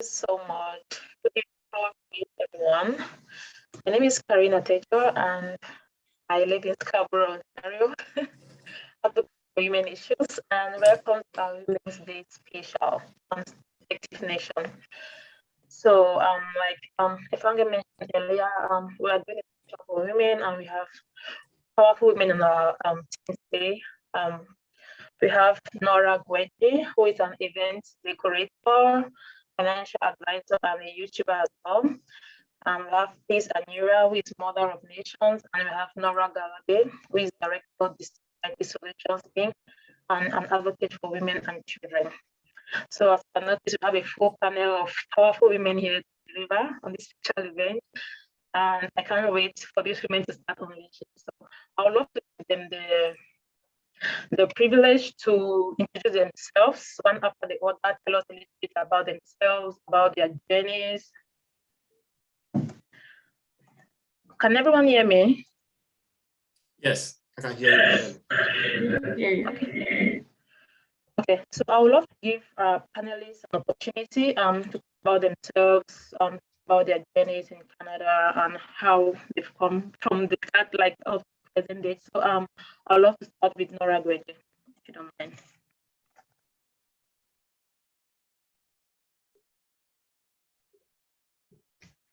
So much. Good evening, everyone. My name is Kareen Atejoh, and I live in Scarborough, Ontario. Advocate for women issues, and welcome to our Women's Day special on Effective Nation. So, Efanga mentioned earlier, we are doing a special for women, and we have powerful women in our team today. We have Nora Gweji, who is an event decorator, financial advisor, and a YouTuber as well. We have Anyira, who is Mother of Nations, and we have Nora Galapay, who is Director of the Society Solutions Inc. and an advocate for women and children. So as I noticed, we have a full panel of powerful women here to deliver on this special event. And I can't wait for these women to start unleashing. So I would love to give them the privilege to introduce themselves one after the other, tell us a little bit about themselves, about their journeys. Can everyone hear me? Yes, I can hear you. Okay, so I would love to give panelists an opportunity to talk about themselves, about their journeys in Canada and how they've come from the start, like of present day. So I'd love to start with Nora Gweji, if you don't mind.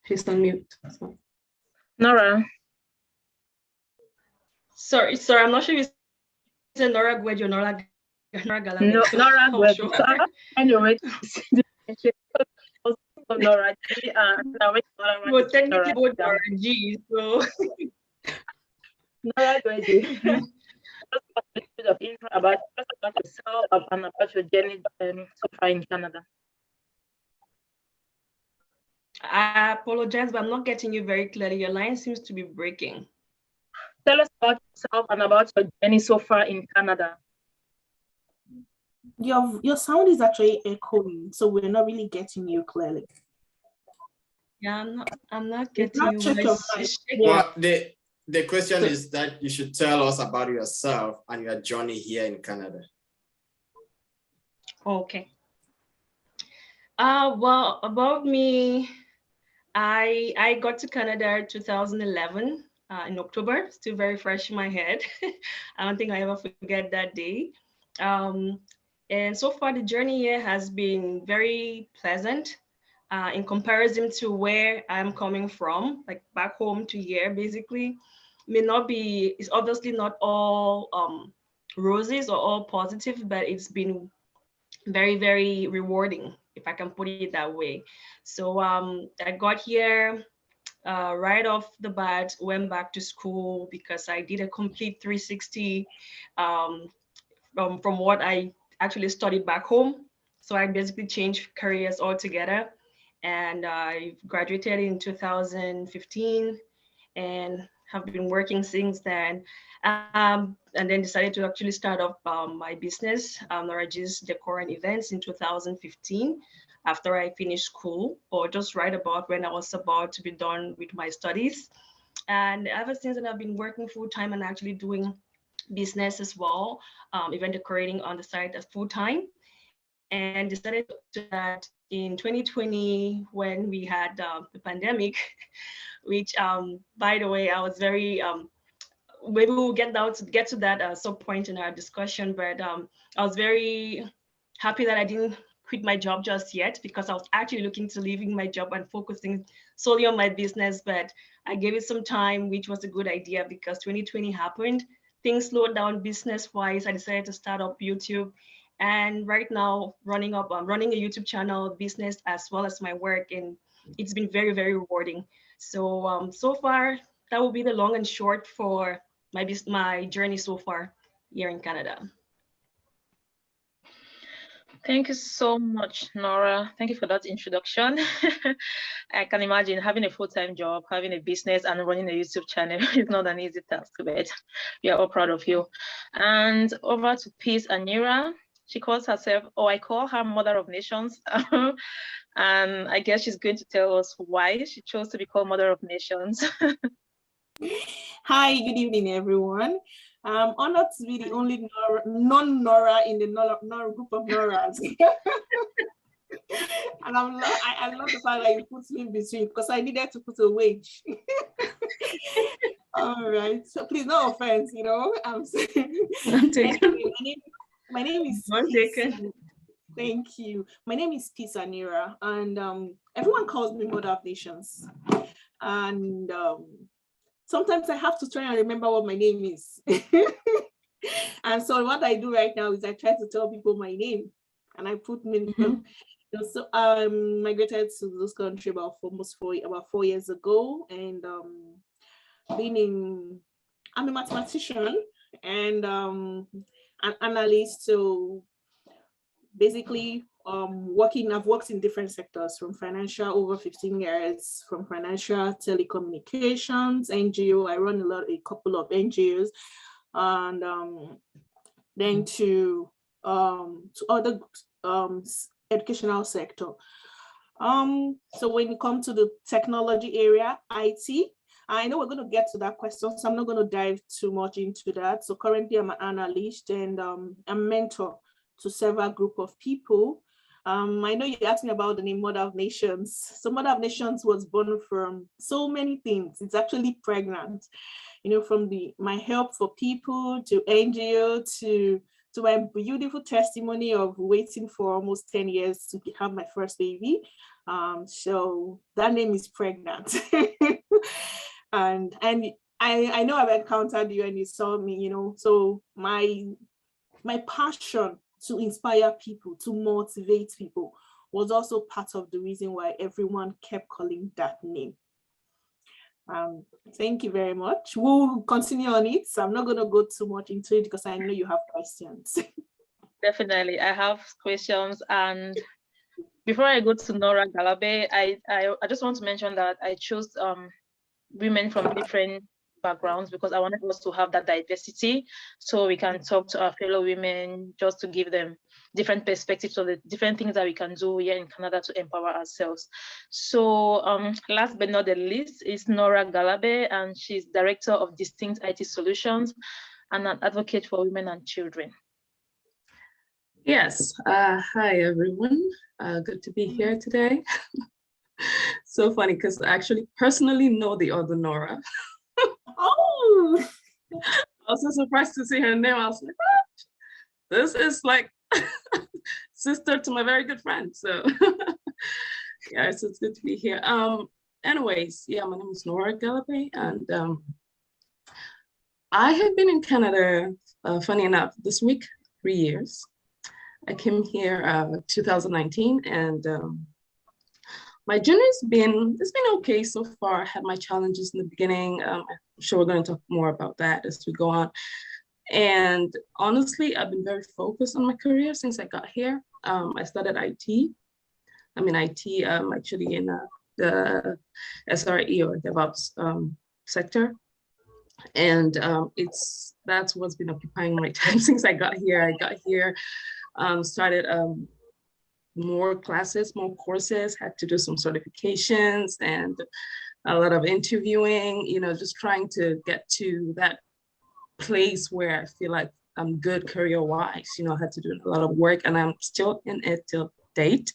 She's on mute. Nora. Sorry, I'm not sure if you said Nora Gweji or Nora Galapay. No, Nora Gweji. Sure. So anyway, Nora G. Well, technically both are G, so. Nora Gweji. Just a little bit of info about yourself and about your journey so far in Canada. I apologize, but I'm not getting you very clearly. Your line seems to be breaking. Tell us about yourself and about your journey so far in Canada. Your sound is actually echoing, so we're not really getting you clearly. Yeah, I'm not getting you. Well, the question is that you should tell us about yourself and your journey here in Canada. Okay. Well, about me, I got to Canada in 2011 in October. Still very fresh in my head. I don't think I ever forget that day. And so far, the journey here has been very pleasant in comparison to where I'm coming from, like back home to here, basically. It's obviously not all roses or all positive, but it's been very, very rewarding, if I can put it that way. So I got here right off the bat, went back to school because I did a complete 360 from what I actually studied back home. So I basically changed careers altogether. And I graduated in 2015 and have been working since then. And then decided to actually start up my business, Nora Gweji's Decor and Events in 2015 after I finished school, or just right about when I was about to be done with my studies. And ever since then, I've been working full time and actually doing business as well, event decorating on the side as full time. And decided to do that in 2020 when we had the pandemic, which by the way, I was very, maybe we'll get to that sub point in our discussion, but I was very happy that I didn't quit my job just yet because I was actually looking to leaving my job and focusing solely on my business, but I gave it some time, which was a good idea because 2020 happened. Things slowed down business-wise. I decided to start up YouTube. And right now, running a YouTube channel, business, as well as my work. And it's been very, very rewarding. So, so far, that will be the long and short for my journey so far here in Canada. Thank you so much, Nora. Thank you for that introduction. I can imagine having a full-time job, having a business, and running a YouTube channel is not an easy task, but we are all proud of you. And over to Peace Anyira. She calls herself, I call her Mother of Nations. And I guess she's going to tell us why she chose to be called Mother of Nations. Hi, good evening, everyone. I'm honored to be the only non-Nora in the Nora group of Noras. And I love the fact that you put me in between because I needed to put a wage. All right. So please, no offense, you know. I'm saying. Anyway, my name is Peace. Thank you. My name is Peace Anyira, and everyone calls me Mother of Nations. And sometimes I have to try and remember what my name is. And so what I do right now is I try to tell people my name, and I put me. So I migrated to this country about 4 years ago, and I'm a mathematician and an analyst. So basically, I've worked in different sectors, from financial over 15 years, from financial, telecommunications, NGO. I run a couple of NGOs, and then to other educational sector. So when you come to the technology area, IT, I know we're going to get to that question, so I'm not going to dive too much into that. So currently I'm an analyst and a mentor to several group of people. I know you asked me about the name Mother of Nations. So Mother of Nations was born from so many things. It's actually pregnant, you know, from my help for people to NGO to my beautiful testimony of waiting for almost 10 years to have my first baby. So that name is pregnant. and I know I've encountered you and you saw me, you know, so my passion to inspire people, to motivate people was also part of the reason why everyone kept calling that name. Thank you very much. We'll continue on it. So I'm not going to go too much into it because I know you have questions. Definitely, I have questions. And before I go to Nora Galapay, I just want to mention that I chose women from different backgrounds because I wanted us to have that diversity so we can talk to our fellow women, just to give them different perspectives of the different things that we can do here in Canada to empower ourselves. So last but not the least is Nora Galapay, and she's Director of Distinct IT Solutions and an advocate for women and children. Yes, hi everyone. Good to be here today. So funny because I actually personally know the other Nora. Oh, I was so surprised to see her name. I was like, what? This is like sister to my very good friend. So yeah, so it's good to be here. Anyways, yeah, my name is Nora Galapay, and I have been in Canada, funny enough, this week, 3 years. I came here 2019, and my journey's been okay so far. I had my challenges in the beginning. I'm sure we're going to talk more about that as we go on. And honestly, I've been very focused on my career since I got here. I started IT. I'm in IT, actually in the SRE or DevOps sector. And that's what's been occupying my time since I got here. Started more classes, more courses, had to do some certifications and a lot of interviewing, you know, just trying to get to that place where I feel like I'm good career-wise. You know, I had to do a lot of work and I'm still in it till date.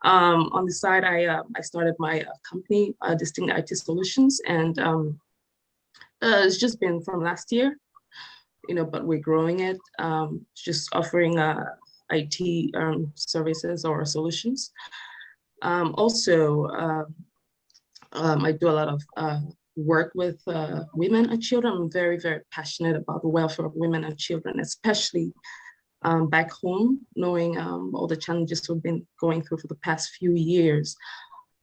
On the side, I started my company, Distinct IT Solutions, and it's just been from last year, you know, but we're growing it, just offering IT services or solutions. Also, I do a lot of work with women and children. I'm very, very passionate about the welfare of women and children, especially back home, knowing all the challenges we've been going through for the past few years.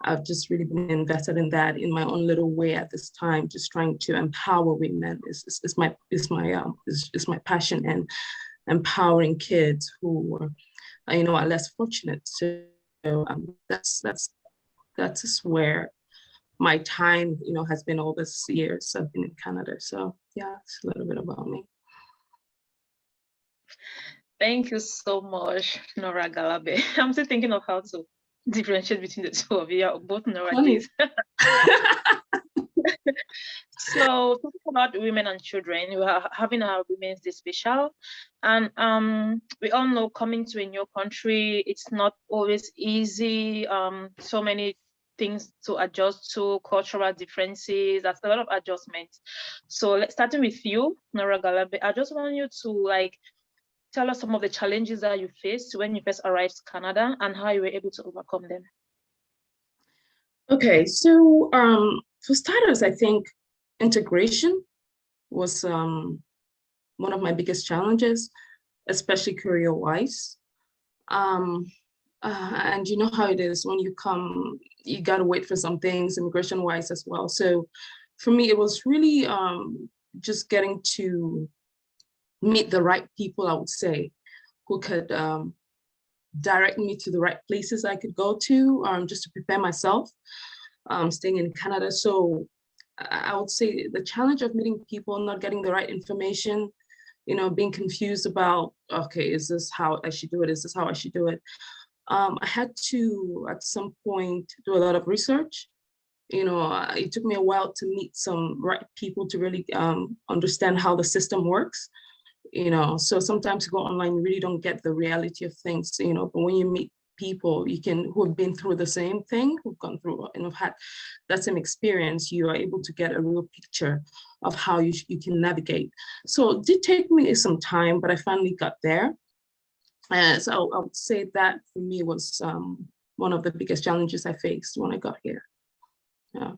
I've just really been invested in that in my own little way at this time, just trying to empower women is my passion, and empowering kids who are, you know, are less fortunate. So that's just where my time, you know, has been all this years I've been in Canada. So yeah, it's a little bit about me. Thank you so much, Nora Galapay. I'm still thinking of how to differentiate between the two of you. Both Nora. So talking about women and children, we are having our Women's Day special, and we all know coming to a new country, it's not always easy. So many things to adjust to, cultural differences. That's a lot of adjustments. So let's starting with you, Nora Galapay. I just want you to like tell us some of the challenges that you faced when you first arrived to Canada and how you were able to overcome them. Okay, so for starters, I think integration was one of my biggest challenges, especially career-wise. And you know how it is when you come, you gotta wait for some things immigration-wise as well. So for me, it was really just getting to meet the right people, I would say, who could direct me to the right places I could go to, just to prepare myself, staying in Canada. So I would say the challenge of meeting people, not getting the right information, you know, being confused about, okay, is this how I should do it? Is this how I should do it? I had to, at some point, do a lot of research. You know, it took me a while to meet some right people to really understand how the system works. You know, so sometimes you go online, you really don't get the reality of things, you know, but when you meet people who have been through the same thing, who've gone through and have had that same experience, you are able to get a real picture of how you can navigate. So it did take me some time, but I finally got there. And so I would say that for me was one of the biggest challenges I faced when I got here. Yeah.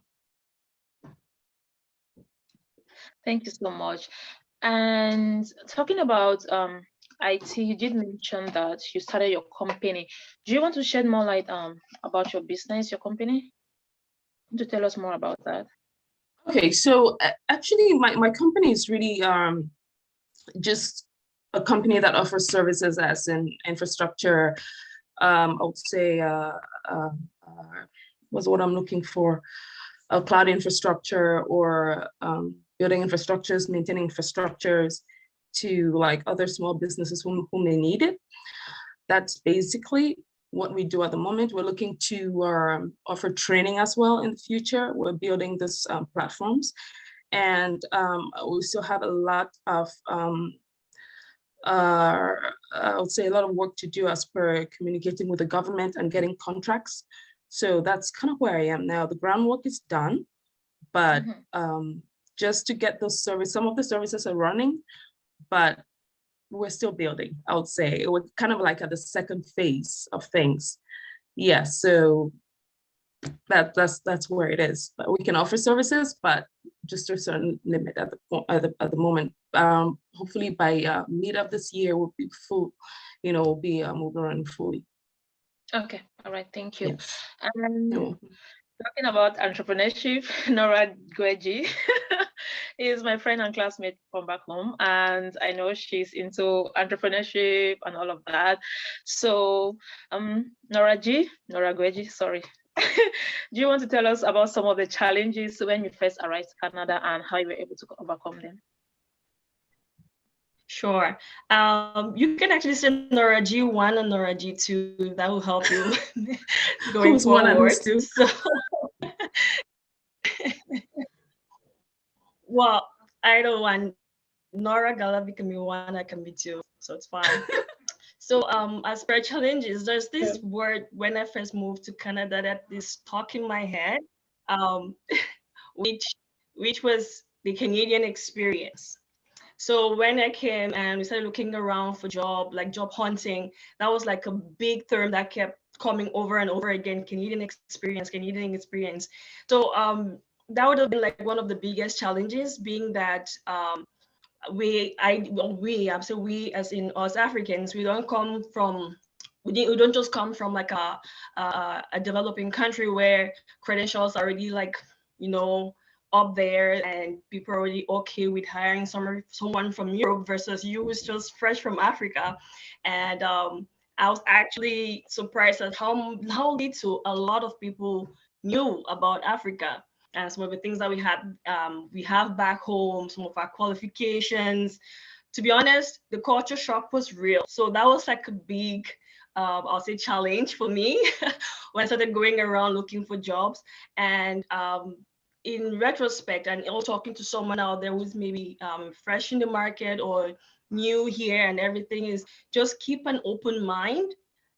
Thank you so much. And talking about IT, you did mention that you started your company. Do you want to shed more light about your business, your company? To tell us more about that. Okay, so actually my company is really just a company that offers services as in infrastructure. I would say was what I'm looking for, cloud infrastructure or building infrastructures, maintaining infrastructures to like other small businesses who may need it. That's basically what we do at the moment. We're looking to offer training as well in the future. We're building these platforms, and we still have a lot of I would say a lot of work to do as per communicating with the government and getting contracts. So that's kind of where I am now. The groundwork is done, but just to get those services, some of the services are running, but we're still building, I would say. We're kind of like at the second phase of things. Yeah, so that's where it is. But we can offer services, but just to a certain limit at the moment. Hopefully by mid of this year, we'll be full, you know, we'll be moving around fully. Okay, all right, thank you. Yes. And talking about entrepreneurship, Nora Gweji is my friend and classmate from back home, and I know she's into entrepreneurship and all of that. So, Nora Gweji, sorry. Do you want to tell us about some of the challenges when you first arrived to Canada and how you were able to overcome them? Sure. You can actually say Nora G1 and Nora G2. That will help you going who's forward. One and who's two? So, well, either one. Nora Galapay can be one, I can be two, so it's fine. So as per challenges, there's this word when I first moved to Canada that is stuck in my head, which was the Canadian experience. So when I came and we started looking around for job hunting, that was like a big term that kept coming over and over again, Canadian experience. So that would have been like one of the biggest challenges, being that we as in us Africans, we don't come from, we don't just come from like a developing country where credentials are already like, you know, up there and people are already okay with hiring someone from Europe versus you who's just fresh from Africa. And I was actually surprised at how little a lot of people knew about Africa and some of the things that we have back home, some of our qualifications. To be honest, the culture shock was real. So that was like a big, I'll say, challenge for me when I started going around looking for jobs. And in retrospect, and also talking to someone out there who's maybe fresh in the market or new here and everything, is just keep an open mind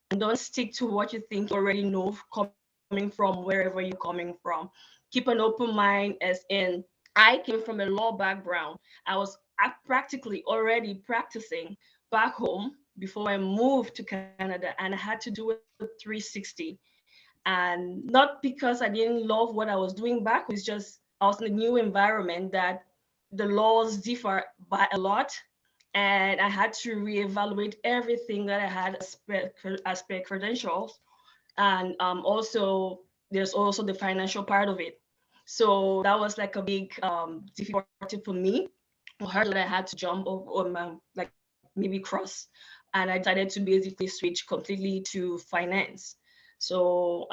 and don't stick to what you think you already know coming from wherever you're coming from. Keep an open mind, as in, I came from a law background. I was practically already practicing back home before I moved to Canada, and I had to do it 360. And not because I didn't love what I was doing back, it's just I was in a new environment that the laws differ by a lot. And I had to reevaluate everything that I had as per credentials. And also, there's also the financial part of it. So that was like a big difficulty for me, a hurdle that I had to jump over, like maybe cross. And I decided to basically switch completely to finance. So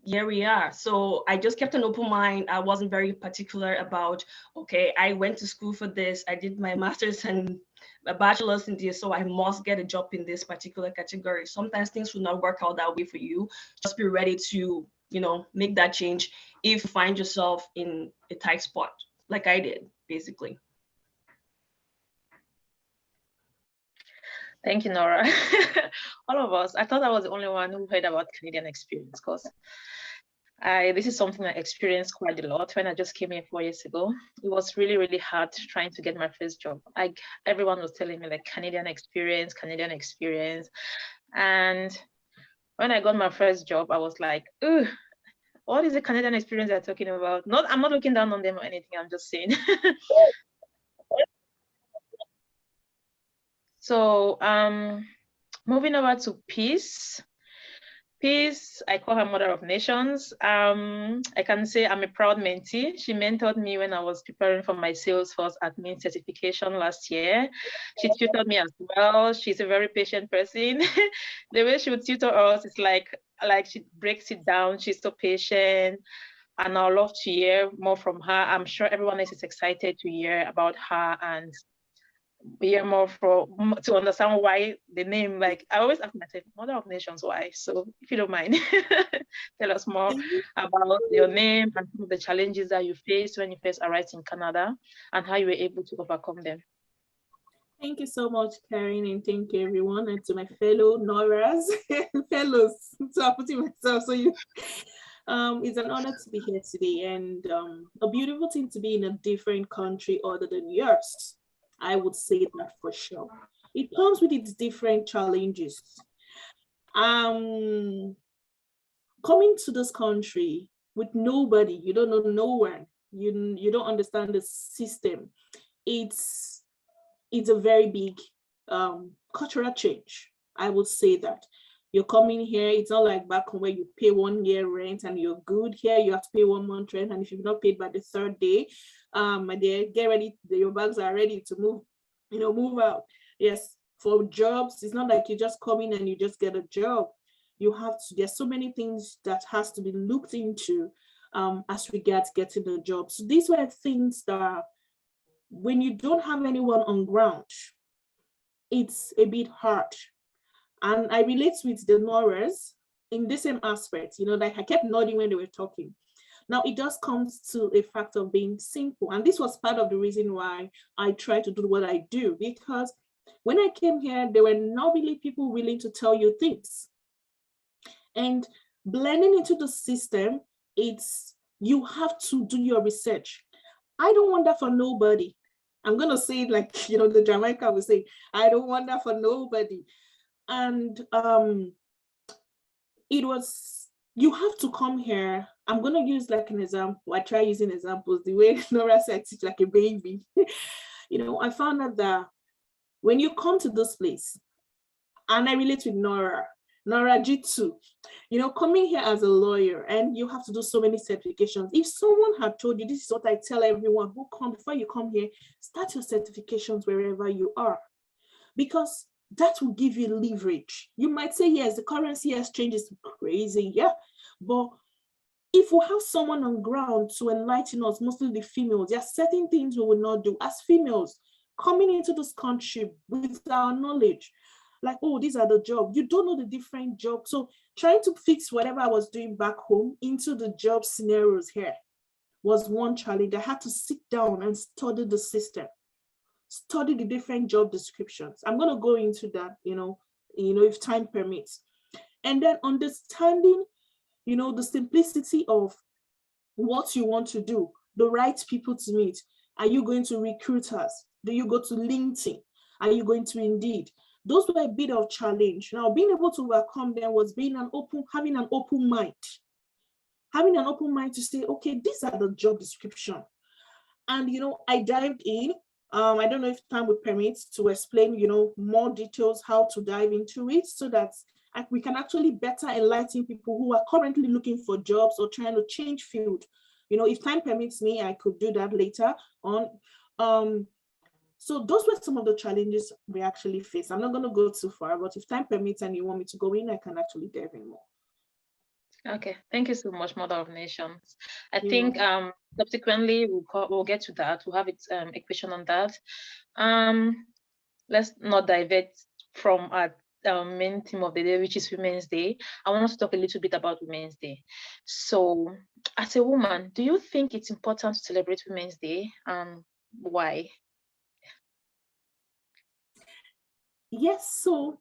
here we are. So I just kept an open mind. I wasn't very particular about, okay, I went to school for this. I did my master's and a bachelor's in this, so I must get a job in this particular category. Sometimes things will not work out that way for you. Just be ready to, make that change if you find yourself in a tight spot, like I did, basically. Thank you, Nora. All of us. I thought I was the only one who heard about Canadian experience, because this is something I experienced quite a lot when I just came here 4 years ago. It was really, really hard trying to get my first job. Everyone was telling me like Canadian experience. And when I got my first job, I was like, ooh, what is the Canadian experience they're talking about? I'm not looking down on them or anything. I'm just saying. So moving over to Peace. Peace, I call her Mother of Nations. I can say I'm a proud mentee. She mentored me when I was preparing for my Salesforce admin certification last year. She tutored me as well. She's a very patient person. The way she would tutor us is like she breaks it down. She's so patient. And I'd love to hear more from her. I'm sure everyone else is excited to hear about her and hear more to understand why the name, like I always ask myself, Mother of Nations, why? So if you don't mind, tell us more about your name and some of the challenges that you faced when you first arrived in Canada and how you were able to overcome them. Thank you so much, Kareen, and thank you everyone, and to my fellow Noras, fellows. So I'm putting myself, so you. It's an honor to be here today, and a beautiful thing to be in a different country other than yours. I would say that for sure. It comes with its different challenges. Coming to this country with nobody, you don't know no one, you don't understand the system. It's a very big cultural change. I would say that. You're coming here, it's not like back home where you pay 1 year rent and you're good. Here you have to pay 1 month rent, and if you've not paid by the third day, they get ready, your bags are ready to move, move out. Yes, for jobs, it's not like you just come in and you just get a job. You have to, there's so many things that has to be looked into as regards getting a job. So these were things that when you don't have anyone on ground, it's a bit hard. And I relate with the Noras in the same aspect, like I kept nodding when they were talking. Now, it just comes to a fact of being simple. And this was part of the reason why I try to do what I do, because when I came here, there were not really people willing to tell you things. And blending into the system, you have to do your research. I don't want that for nobody. I'm going to say it like, the Jamaica would say, I don't want that for nobody. And you have to come here. I'm going to use like an example. I try using examples the way Nora said, it's like a baby. I found out that when you come to this place, and I relate with Nora G2, coming here as a lawyer, and you have to do so many certifications. If someone had told you, this is what I tell everyone who come, before you come here, start your certifications wherever you are, because that will give you leverage. You might say, yes, the currency has changed, it's crazy, yeah. But if we have someone on ground to enlighten us, mostly the females, there are certain things we will not do as females coming into this country with our knowledge. Like, oh, these are the jobs. You don't know the different jobs. So trying to fix whatever I was doing back home into the job scenarios here was one challenge. I had to sit down and study the system, study the different job descriptions. I'm going to go into that, if time permits. And then understanding, the simplicity of what you want to do, the right people to meet. Are you going to recruiters? Do you go to LinkedIn? Are you going to Indeed? Those were a bit of challenge. Now, being able to overcome them was having an open mind. Having an open mind to say, okay, these are the job description. And, I dived in. I don't know if time would permit to explain, more details, how to dive into it so that we can actually better enlighten people who are currently looking for jobs or trying to change field. If time permits me, I could do that later on. So those were some of the challenges we actually faced. I'm not going to go too far, but if time permits and you want me to go in, I can actually dive in more. Okay, thank you so much, Mother of Nations. I think subsequently we'll get to that. We'll have a question on that. Let's not divert from our main theme of the day, which is Women's Day. I want us to talk a little bit about Women's Day. So, as a woman, do you think it's important to celebrate Women's Day, and why? Yes, so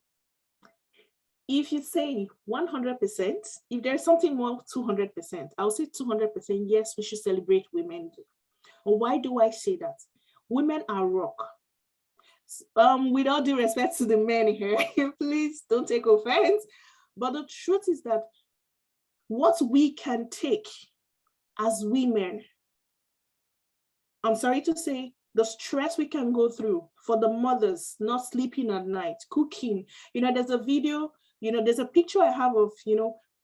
if you say 100%, if there's something more 200%, I'll say 200%, yes, we should celebrate Women's Day. Why do I say that? Women are rock. With all due respect to the men here, please don't take offense. But the truth is that what we can take as women, I'm sorry to say, the stress we can go through for the mothers not sleeping at night, cooking. There's a video, there's a picture I have of,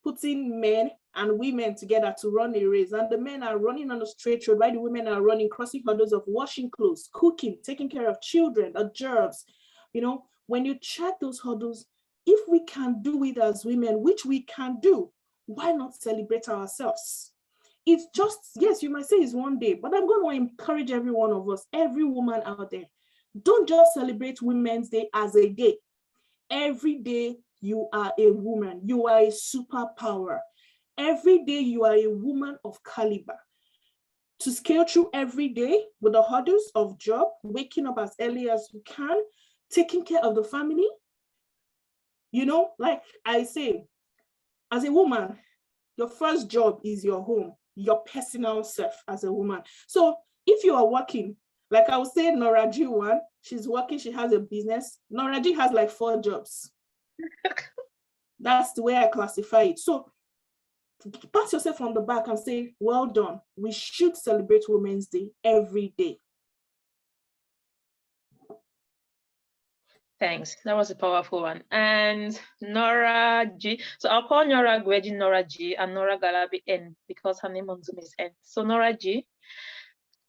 putting men and women together to run a race. And the men are running on a straight road while the women are running, crossing hurdles of washing clothes, cooking, taking care of children, the jobs. When you check those hurdles, if we can do it as women, which we can do, why not celebrate ourselves? It's just, yes, you might say it's one day, but I'm going to encourage every one of us, every woman out there, don't just celebrate Women's Day as a day. Every day you are a woman, you are a superpower. Every day you are a woman of caliber. To scale through every day with the hurdles of job, waking up as early as you can, taking care of the family. Like I say, as a woman, your first job is your home, your personal self as a woman. So if you are working, like I would say Nora G one, she's working, she has a business. Nora G has like 4 jobs. That's the way I classify it. So pat yourself on the back and say, well done. We should celebrate Women's Day every day. Thanks. That was a powerful one. And Nora G. So I'll call Nora Gweji Nora G and Nora Galapay N because her name on Zoom is N. So Nora G,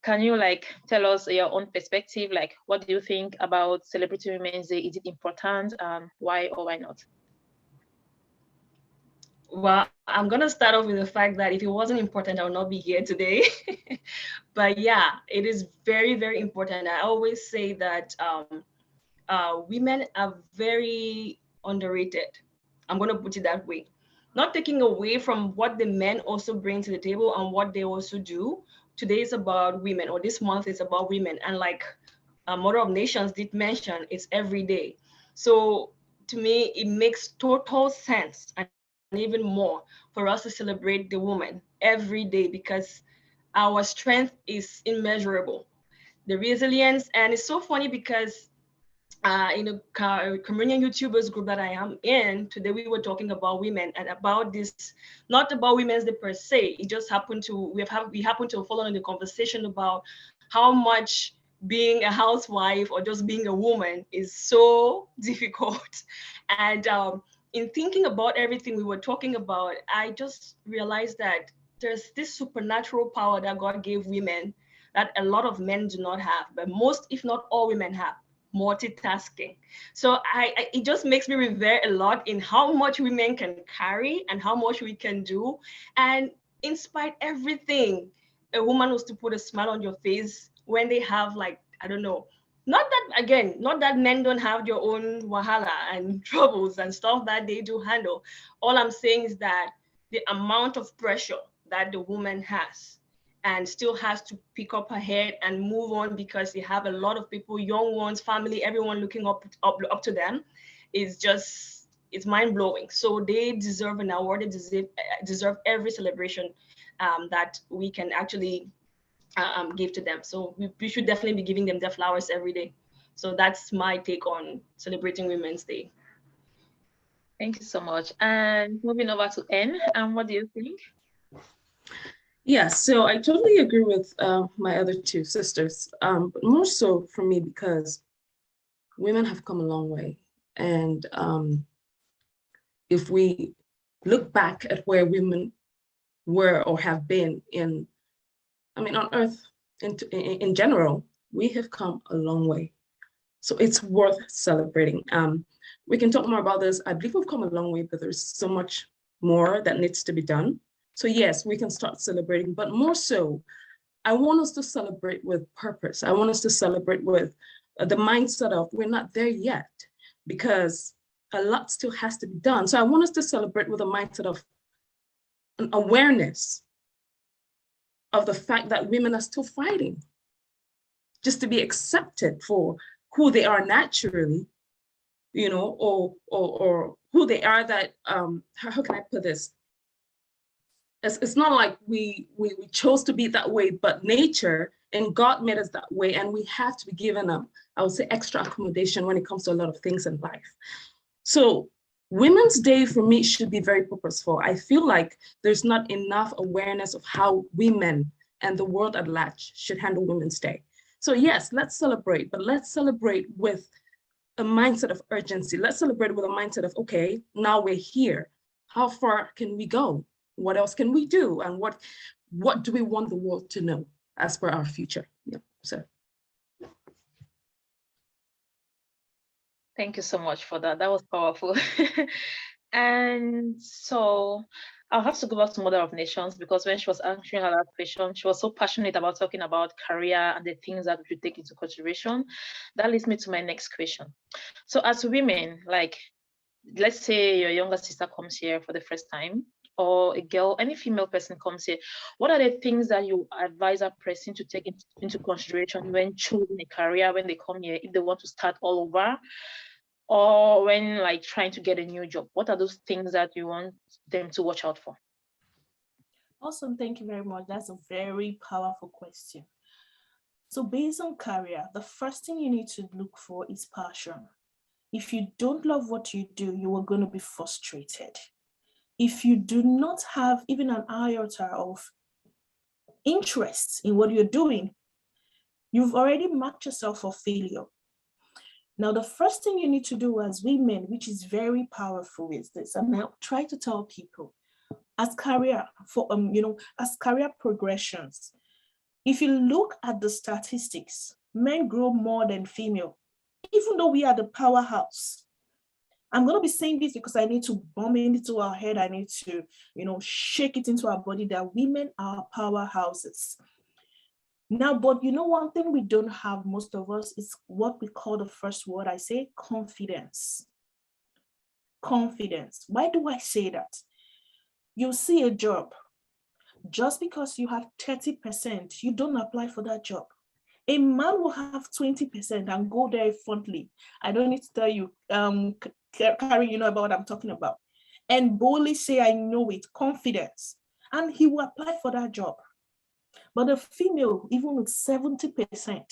can you tell us your own perspective? What do you think about celebrating Women's Day? Is it important? Why or why not? Well, I'm going to start off with the fact that if it wasn't important, I would not be here today. But yeah, it is very, very important. I always say that women are very underrated. I'm going to put it that way. Not taking away from what the men also bring to the table and what they also do. Today is about women, or this month is about women. And like Mother of Nations did mention, it's every day. So to me, it makes total sense and even more for us to celebrate the woman every day, because our strength is immeasurable. The resilience, and it's so funny because in a Cameroonian YouTubers group that I am in, today we were talking about women and about this, not about Women's Day per se. It just happened to, we happened to follow in the conversation about how much being a housewife or just being a woman is so difficult. And in thinking about everything we were talking about, I just realized that there's this supernatural power that God gave women that a lot of men do not have, but most, if not all women have: multitasking. So it just makes me revere a lot in how much women can carry and how much we can do. And in spite everything, a woman was to put a smile on your face when they have, like, I don't know, not that men don't have their own wahala and troubles and stuff that they do handle. All I'm saying is that the amount of pressure that the woman has, and still has to pick up her head and move on because they have a lot of people, young ones, family, everyone looking up to them, is just, it's mind-blowing. So they deserve an award. They deserve every celebration that we can actually give to them. So we should definitely be giving them their flowers every day. So that's my take on celebrating Women's Day. Thank you so much. And moving over to N, what do you think? Yeah, so I totally agree with my other two sisters, but more so for me because women have come a long way. And if we look back at where women were or have been on Earth in general, we have come a long way. So it's worth celebrating. We can talk more about this. I believe we've come a long way, but there's so much more that needs to be done. So yes, we can start celebrating, but more so, I want us to celebrate with purpose. I want us to celebrate with the mindset of we're not there yet because a lot still has to be done. So I want us to celebrate with a mindset of an awareness of the fact that women are still fighting just to be accepted for who they are naturally, or who they are that, how can I put this? It's not like we chose to be that way, but nature and God made us that way, and we have to be given I would say, extra accommodation when it comes to a lot of things in life. So Women's Day for me should be very purposeful. I feel like there's not enough awareness of how women and the world at large should handle Women's Day. So yes, let's celebrate, but let's celebrate with a mindset of urgency. Let's celebrate with a mindset of, okay, now we're here. How far can we go? What else can we do? And what do we want the world to know as per our future? Yeah, so. Thank you so much for that. That was powerful. And so I'll have to go back to Mother of Nations, because when she was answering her last question, she was so passionate about talking about career and the things that we should take into consideration. That leads me to my next question. So as women, like, let's say your younger sister comes here for the first time, or a girl, any female person comes here, what are the things that you advise a person to take into consideration when choosing a career, when they come here, if they want to start all over, or when like trying to get a new job? What are those things that you want them to watch out for? Awesome, thank you very much. That's a very powerful question. So based on career, the first thing you need to look for is passion. If you don't love what you do, you are going to be frustrated. If you do not have even an iota of interest in what you're doing, you've already marked yourself for failure. Now, the first thing you need to do as women, which is very powerful, is this, and I try to tell people, as career progressions, if you look at the statistics, men grow more than female, even though we are the powerhouse. I'm going to be saying this because I need to bomb it into our head. I need to, shake it into our body that women are powerhouses. Now, but one thing we don't have, most of us, is what we call the first word I say, confidence. Confidence. Why do I say that? You see a job, just because you have 30%, you don't apply for that job. A man will have 20% and go there frontally. I don't need to tell you, Kareen, you know about what I'm talking about. And boldly say, I know it, confidence. And he will apply for that job. But a female, even with 70%,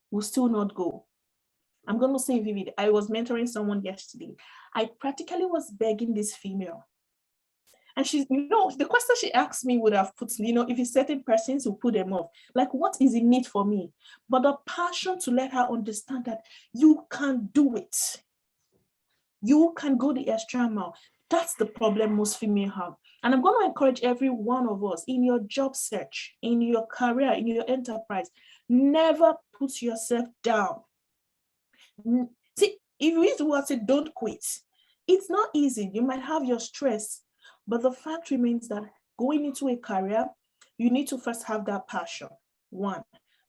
will still not go. I'm going to say vivid. I was mentoring someone yesterday. I practically was begging this female. And she's, the question she asked me would have put, if it's certain persons who put them off, like, what is in it for me? But the passion to let her understand that you can do it. You can go the extra mile. That's the problem most females have. And I'm going to encourage every one of us in your job search, in your career, in your enterprise, never put yourself down. See, if you use the word, say, don't quit. It's not easy. You might have your stress, but the fact remains that going into a career, you need to first have that passion. One,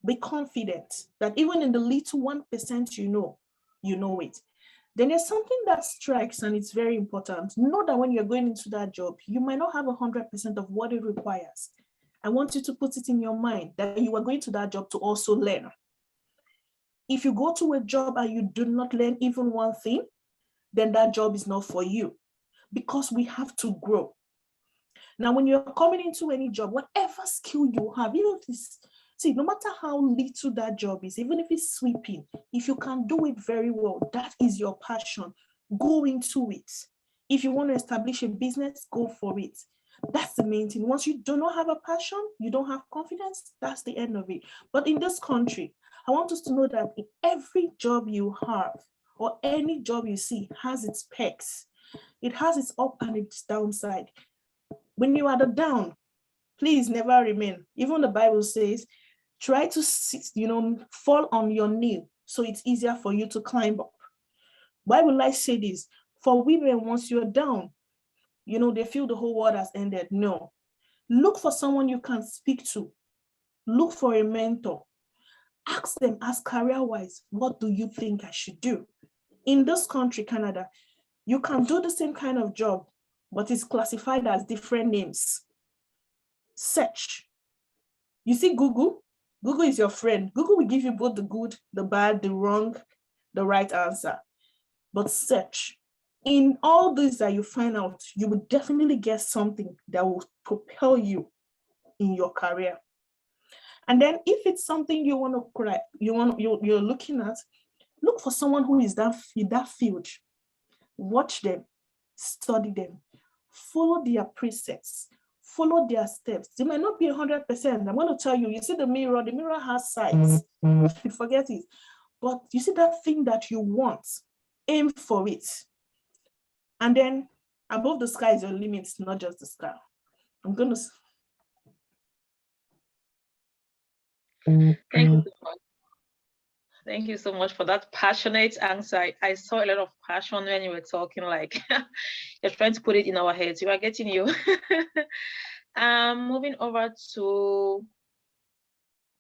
be confident that even in the little 1% you know it. Then there's something that strikes, and it's very important. Know that when you're going into that job, you might not have 100% of what it requires. I want you to put it in your mind that you are going to that job to also learn. If you go to a job and you do not learn even one thing, then that job is not for you, because we have to grow. Now, when you're coming into any job, whatever skill you have, even if it's, see, no matter how little that job is, even if it's sweeping, if you can do it very well, that is your passion. Go into it. If you want to establish a business, go for it. That's the main thing. Once you do not have a passion, you don't have confidence, that's the end of it. But in this country, I want us to know that every job you have or any job you see has its perks. It has its up and its downside. When you are the down, please never remain. Even the Bible says, try to, fall on your knee so it's easier for you to climb up. Why will I say this? For women, once you're down, they feel the whole world has ended. No. Look for someone you can speak to. Look for a mentor. Ask them, as career-wise, what do you think I should do? In this country, Canada, you can do the same kind of job, but it's classified as different names. Search. You see Google? Google is your friend. Google will give you both the good, the bad, the wrong, the right answer. But search. In all this that you find out, you will definitely get something that will propel you in your career. And then if it's something you want to you're looking at, look for someone who is in that field. Watch them, study them, follow their precepts, follow their steps. They might not be 100%. I'm going to tell you, you see the mirror has size. Forget it. But you see that thing that you want, aim for it. And then above the sky is your limit, not just the sky. I'm going to... Thank you so much. Thank you so much for that passionate answer. I saw a lot of passion when you were talking, like you're trying to put it in our heads. We are getting you. Moving over to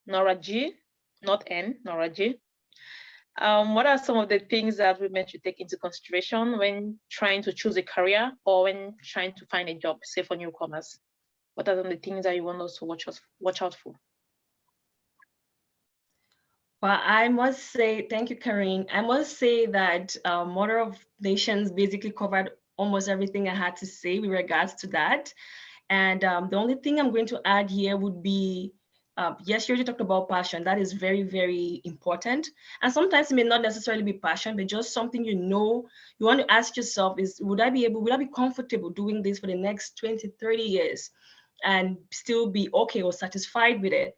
Nora G, not N, Nora G. What are some of the things that women should take into consideration when trying to choose a career or when trying to find a job, say for newcomers? What are some of the things that you want us to watch out for? Well, I must say, thank you, Kareen. I must say that Mother of Nations basically covered almost everything I had to say with regards to that. And the only thing I'm going to add here would be, yes, you already talked about passion. That is very, very important. And sometimes it may not necessarily be passion, but just something you want to ask yourself is, would I be comfortable doing this for the next 20, 30 years and still be okay or satisfied with it?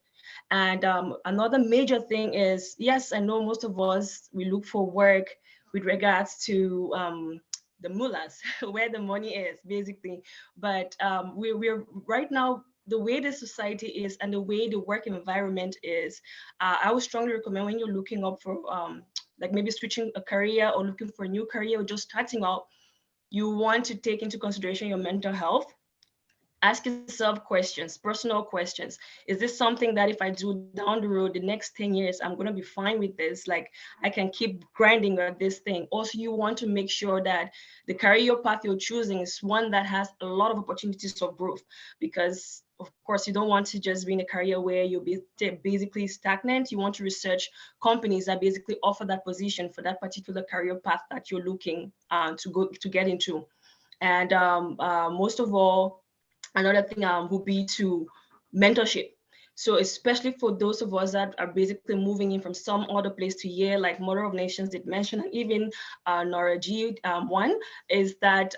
And another major thing is, yes, I know most of us, we look for work with regards to the mullahs, where the money is, basically. But we're right now, the way the society is and the way the work environment is, I would strongly recommend when you're looking up for like maybe switching a career or looking for a new career or just starting out, you want to take into consideration your mental health. Ask yourself questions, personal questions. Is this something that if I do down the road, the next 10 years, I'm going to be fine with this? Like I can keep grinding at this thing. Also, you want to make sure that the career path you're choosing is one that has a lot of opportunities for growth, because of course, you don't want to just be in a career where you'll be basically stagnant. You want to research companies that basically offer that position for that particular career path that you're looking to get into. And most of all, another thing would be to mentorship. So especially for those of us that are basically moving in from some other place to here, like Mother of Nations did mention, and even Nora G one, is that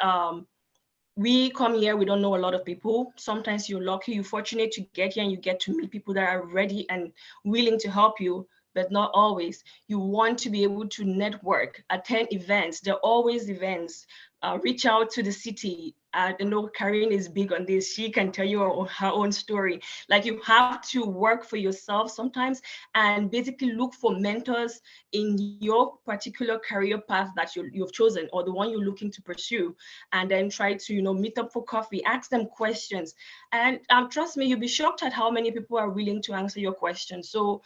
we come here, we don't know a lot of people. Sometimes you're lucky, you're fortunate to get here and you get to meet people that are ready and willing to help you, but not always. You want to be able to network, attend events. There are always events. Reach out to the city. I know Kareen is big on this. She can tell you her own story. Like you have to work for yourself sometimes and basically look for mentors in your particular career path that you've chosen or the one you're looking to pursue, and then try to meet up for coffee, ask them questions. And trust me, you'll be shocked at how many people are willing to answer your questions. So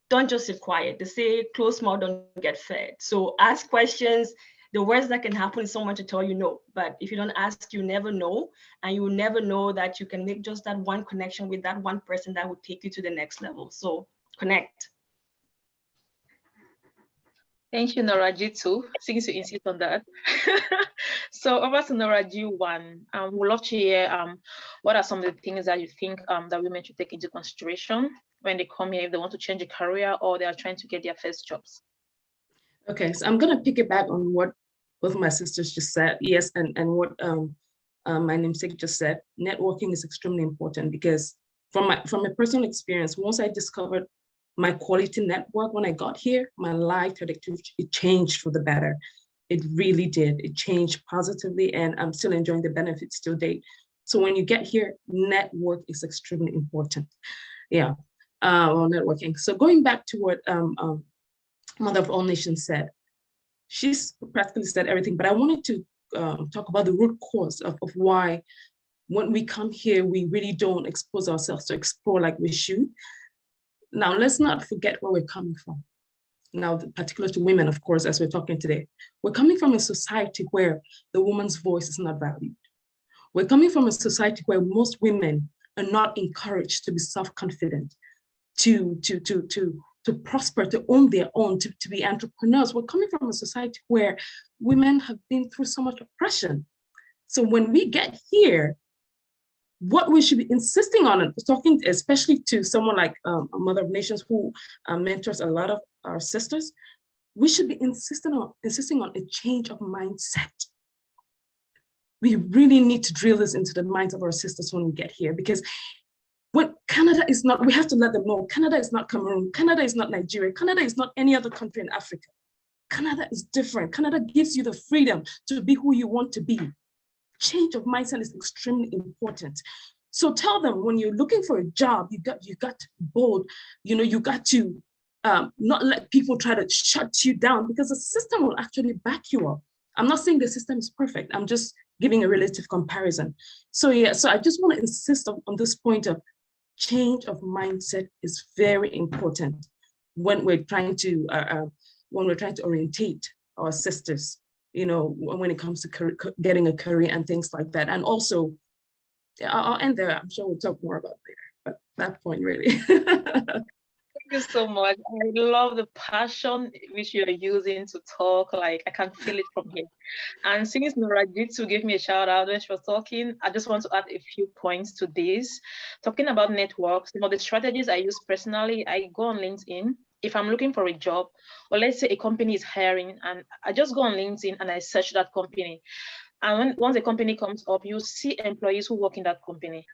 don't just sit quiet. They say closed mouth don't get fed. So ask questions, the worst that can happen is someone to tell you no. But if you don't ask, you never know. And you will never know that you can make just that one connection with that one person that would take you to the next level. So connect. Thank you, Nora G2, since you insist on that. So over to Nora G1. We'd love to hear what are some of the things that you think that women should take into consideration when they come here, if they want to change a career or they are trying to get their first jobs. Okay, so I'm gonna piggyback on what both my sisters just said. Yes, and what my namesake just said. Networking is extremely important because from a personal experience, once I discovered my quality network when I got here, my life trajectory, it changed for the better. It really did. It changed positively, and I'm still enjoying the benefits till date. So when you get here, network is extremely important. Yeah, well, networking. So going back to what Mother of All Nations said, she's practically said everything, but I wanted to talk about the root cause of why when we come here, we really don't expose ourselves to explore like we should. Now, let's not forget where we're coming from. Now, particularly to women, of course, as we're talking today, we're coming from a society where the woman's voice is not valued. We're coming from a society where most women are not encouraged to be self-confident, to prosper, to own their own, to be entrepreneurs. We're coming from a society where women have been through so much oppression. So when we get here, what we should be insisting on, talking especially to someone like a Mother of Nations who mentors a lot of our sisters, we should be insisting on a change of mindset. We really need to drill this into the minds of our sisters when we get here, because when Canada is not, we have to let them know, Canada is not Cameroon, Canada is not Nigeria, Canada is not any other country in Africa. Canada is different. Canada gives you the freedom to be who you want to be. Change of mindset is extremely important. So tell them when you're looking for a job, you got to be bold. You got to not let people try to shut you down, because the system will actually back you up. I'm not saying the system is perfect. I'm just giving a relative comparison. So yeah, so I just want to insist on this point of change of mindset is very important when we're trying to orientate our sisters, when it comes to getting a career and things like that. And also, I'll end there. I'm sure we'll talk more about later, but that point really. Thank you so much. I love the passion which you're using to talk. Like, I can feel it from here. And since Nora G2 gave me a shout out when she was talking, I just want to add a few points to this. Talking about networks, the strategies I use personally, I go on LinkedIn. If I'm looking for a job, or let's say a company is hiring, and I just go on LinkedIn and I search that company. And once a company comes up, you see employees who work in that company.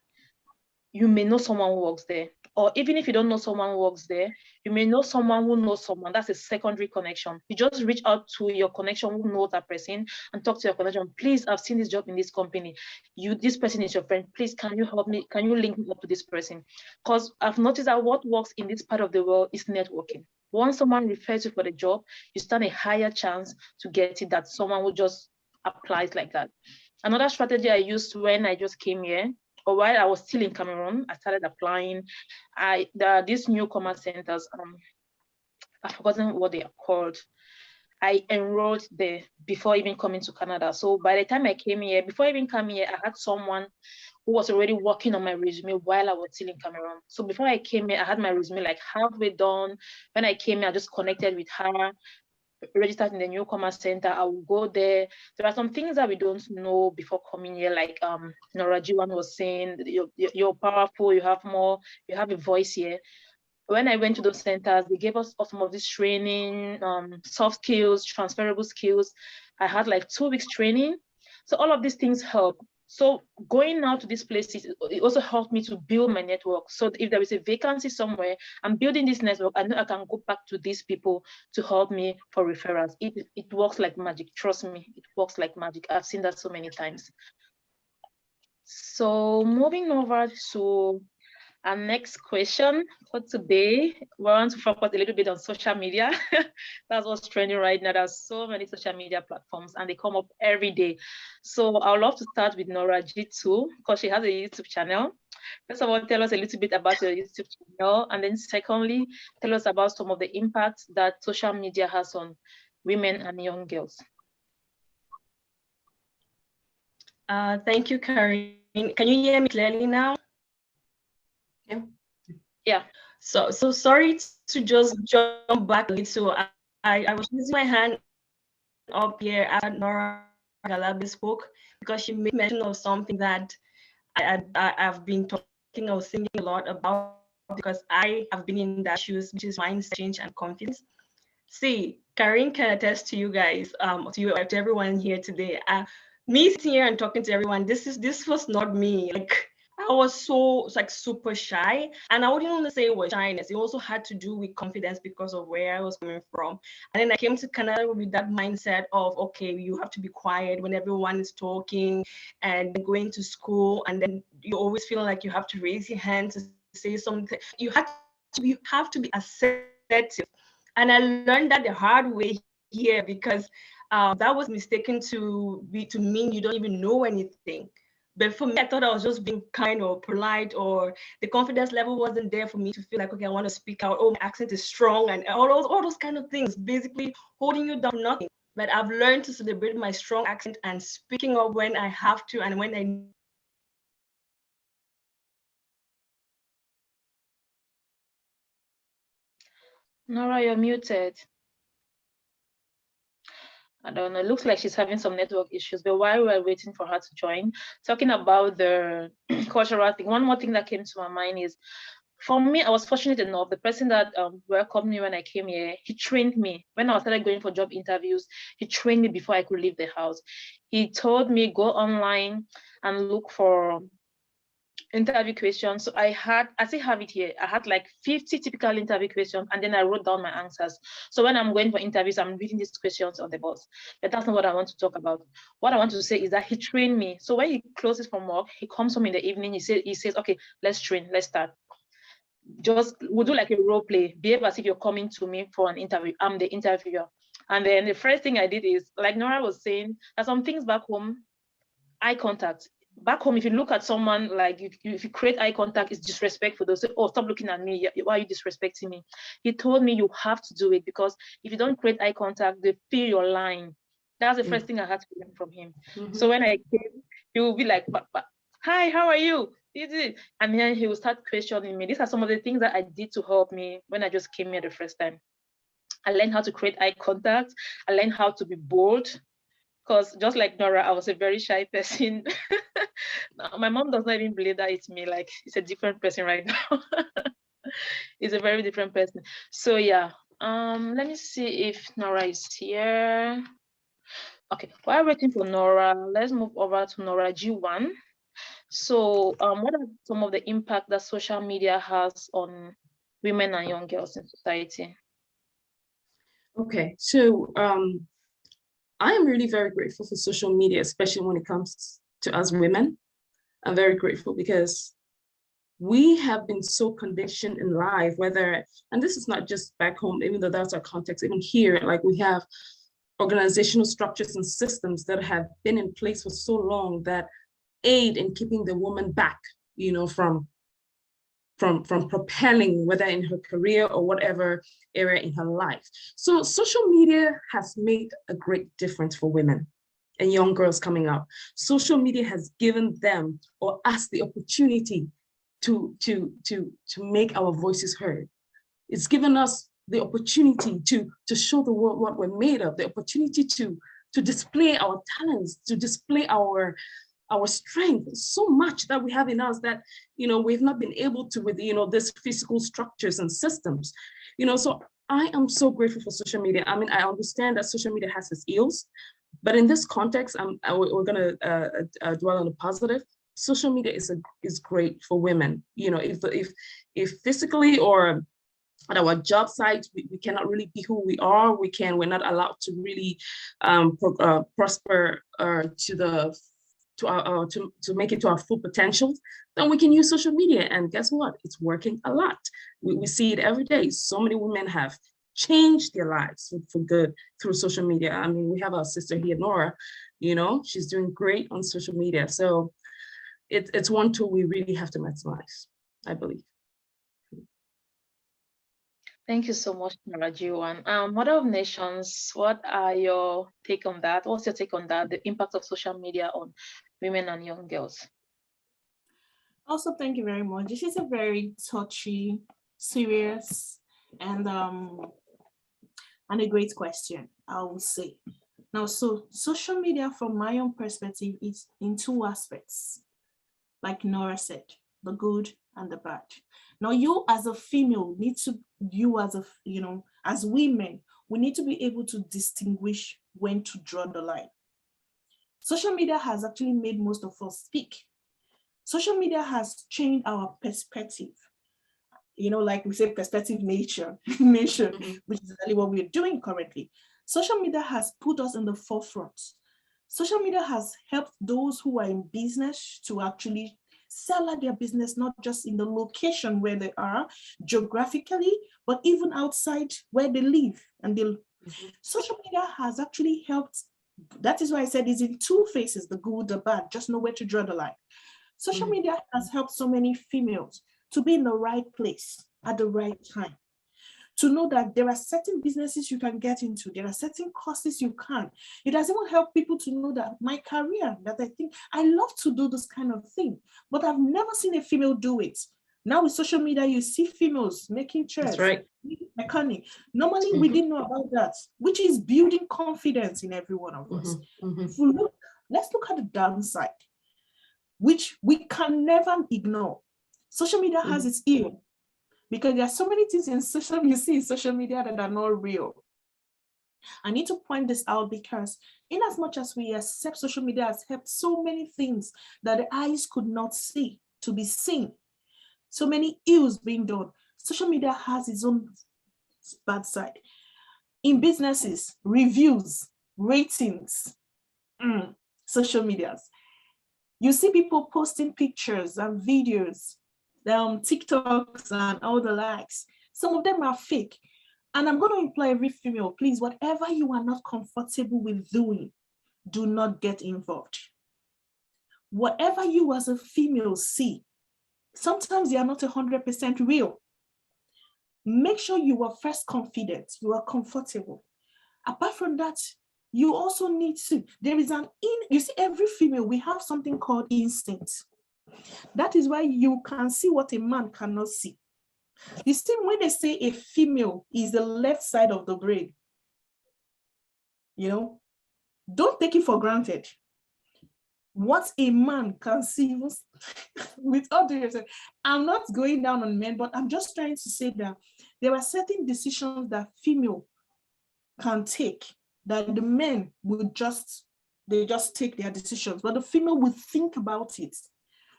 You may know someone who works there. Or even if you don't know someone who works there, you may know someone who knows someone. That's a secondary connection. You just reach out to your connection who knows that person and talk to your connection. Please, I've seen this job in this company. This person is your friend. Please, can you help me? Can you link me up to this person? Because I've noticed that what works in this part of the world is networking. Once someone refers you for the job, you stand a higher chance to get it than someone who just applies like that. Another strategy I used when I just came here, or while I was still in Cameroon, I started applying. There are these newcomer centers. I've forgotten what they are called. I enrolled there before even coming to Canada. So by the time I came here, before I even coming here, I had someone who was already working on my resume while I was still in Cameroon. So before I came here, I had my resume like halfway done. When I came here, I just connected with her, registered in the newcomer center. I will go there. There are some things that we don't know before coming here, like Nora G1 was saying, you're powerful, you have a voice here. When I went to those centers, they gave us some of this training, soft skills, transferable skills. I had like 2 weeks training. So all of these things help. So going out to these places, it also helped me to build my network. So if there is a vacancy somewhere, I'm building this network, I know I can go back to these people to help me for referrals. It works like magic. Trust me, it works like magic. I've seen that so many times. So moving over to our next question for today, we want to focus a little bit on social media. That's what's trending right now. There's so many social media platforms and they come up every day. So I would love to start with Nora G2 because she has a YouTube channel. First of all, tell us a little bit about your YouTube channel. And then secondly, tell us about some of the impacts that social media has on women and young girls. Thank you, Kareen. Can you hear me clearly now? Yeah. Yeah. So sorry to just jump back a little. I was raising my hand up here after Nora Galapay spoke because she made mention of something that I've been talking or thinking a lot about because I have been in that shoes, which is mindset change and confidence. See, Kareen can attest to you guys, to you, to everyone here today. Me sitting here and talking to everyone, this was not me. Like I was so like super shy, and I wouldn't only say it was shyness. It also had to do with confidence because of where I was coming from. And then I came to Canada with that mindset of okay, you have to be quiet when everyone is talking, and going to school, and then you always feel like you have to raise your hand to say something. You have to be assertive. And I learned that the hard way here because that was mistaken to mean you don't even know anything. But for me, I thought I was just being kind or polite, or the confidence level wasn't there for me to feel like, okay, I want to speak out. Oh, my accent is strong, and all those kind of things, basically holding you down for nothing. But I've learned to celebrate my strong accent and speaking up when I have to and when I. Nora, you're muted. I don't know. It looks like she's having some network issues. But while we're waiting for her to join, talking about the cultural thing, one more thing that came to my mind is, for me, I was fortunate enough. The person that welcomed me when I came here, he trained me. When I started going for job interviews, he trained me before I could leave the house. He told me, go online and look for interview questions. So I still have it here. I had like 50 typical interview questions, and then I wrote down my answers. So when I'm going for interviews, I'm reading these questions on the bus. But that's not what I want to talk about. What I want to say is that he trained me. So when he closes from work, he comes home in the evening, he says, okay, let's train, let's start. Just we'll do like a role play, behave as if you're coming to me for an interview. I'm the interviewer. And then the first thing I did is, like Nora was saying, there's some things back home, eye contact. Back home, if you look at someone, like if you create eye contact, it's disrespectful. They'll say, oh, stop looking at me. Why are you disrespecting me? He told me you have to do it because if you don't create eye contact, they feel you're lying. That's the first thing I had to learn from him. So when I came, he will be like, hi, how are you? And then he will start questioning me. These are some of the things that I did to help me when I just came here the first time. I learned how to create eye contact. I learned how to be bold. Because just like Nora, I was a very shy person. My mom does not even believe that it's me. Like, it's a different person right now. It's a very different person. So yeah, let me see if Nora is here. Okay, while waiting for Nora, let's move over to Nora G1. So what are some of the impact that social media has on women and young girls in society? Okay, so I am really very grateful for social media, especially when it comes to us women. I'm very grateful because we have been so conditioned in life, and this is not just back home, even though that's our context, even here, like we have organizational structures and systems that have been in place for so long that aid in keeping the woman back, from propelling, whether in her career or whatever area in her life. So social media has made a great difference for women and young girls coming up. Social media has given them or us the opportunity to make our voices heard. It's given us the opportunity to show the world what we're made of, the opportunity to display our talents, to display our strength, so much that we have in us that we've not been able to with this physical structures and systems. So I am so grateful for social media. I mean, I understand that social media has its ills, but in this context, we're going to dwell on the positive. Social media is great for women. If physically or at our job sites, we cannot really be who we are. We're not allowed to really prosper to make it to our full potential, then we can use social media. And guess what? It's working a lot. We see it every day. So many women have changed their lives for good through social media. I mean, we have our sister here, Nora, she's doing great on social media. So it's one tool we really have to maximize, I believe. Thank you so much, Nora G1. Mother of Nations, what are your take on that? What's your take on that, the impact of social media on women and young girls? Also, thank you very much. This is a very touchy, serious, and a great question, I would say. Now, so social media, from my own perspective, is in two aspects, like Nora said, the good and the bad. Now, you as a female need to, as women, we need to be able to distinguish when to draw the line. Social media has actually made most of us speak. Social media has changed our perspective. Like we say, perspective nation, which is exactly what we're doing currently. Social media has put us in the forefront. Social media has helped those who are in business to actually sell out their business, not just in the location where they are geographically, but even outside where they live. And social media has actually helped. That is why I said it's in two faces, the good, the bad, just know where to draw the line. Social media has helped so many females to be in the right place at the right time, to know that there are certain businesses you can get into, there are certain courses you can. It has even helped people to know that my career, that I think I love to do this kind of thing, but I've never seen a female do it. Now with social media, you see females making chairs, right, mechanic. Normally, we didn't know about that, which is building confidence in every one of us. If we look, let's look at the downside, which we can never ignore. Social media has its ill, because there are so many things you see in social media that are not real. I need to point this out because in as much as we accept social media has helped so many things that the eyes could not see to be seen, so many ills being done, social media has its own bad side. In businesses, reviews, ratings, social medias. You see people posting pictures and videos, TikToks and all the likes. Some of them are fake. And I'm going to implore every female, please, whatever you are not comfortable with doing, do not get involved. Whatever you as a female see, sometimes they are not 100% real. Make sure you are first confident, you are comfortable. Apart from that, you also need to, you see, every female, we have something called instinct. That is why you can see what a man cannot see. You see, when they say a female is the left side of the brain, don't take it for granted. What a man can see, with all due respect, I'm not going down on men, but I'm just trying to say that there are certain decisions that female can take that the men would just take their decisions, but the female will think about it.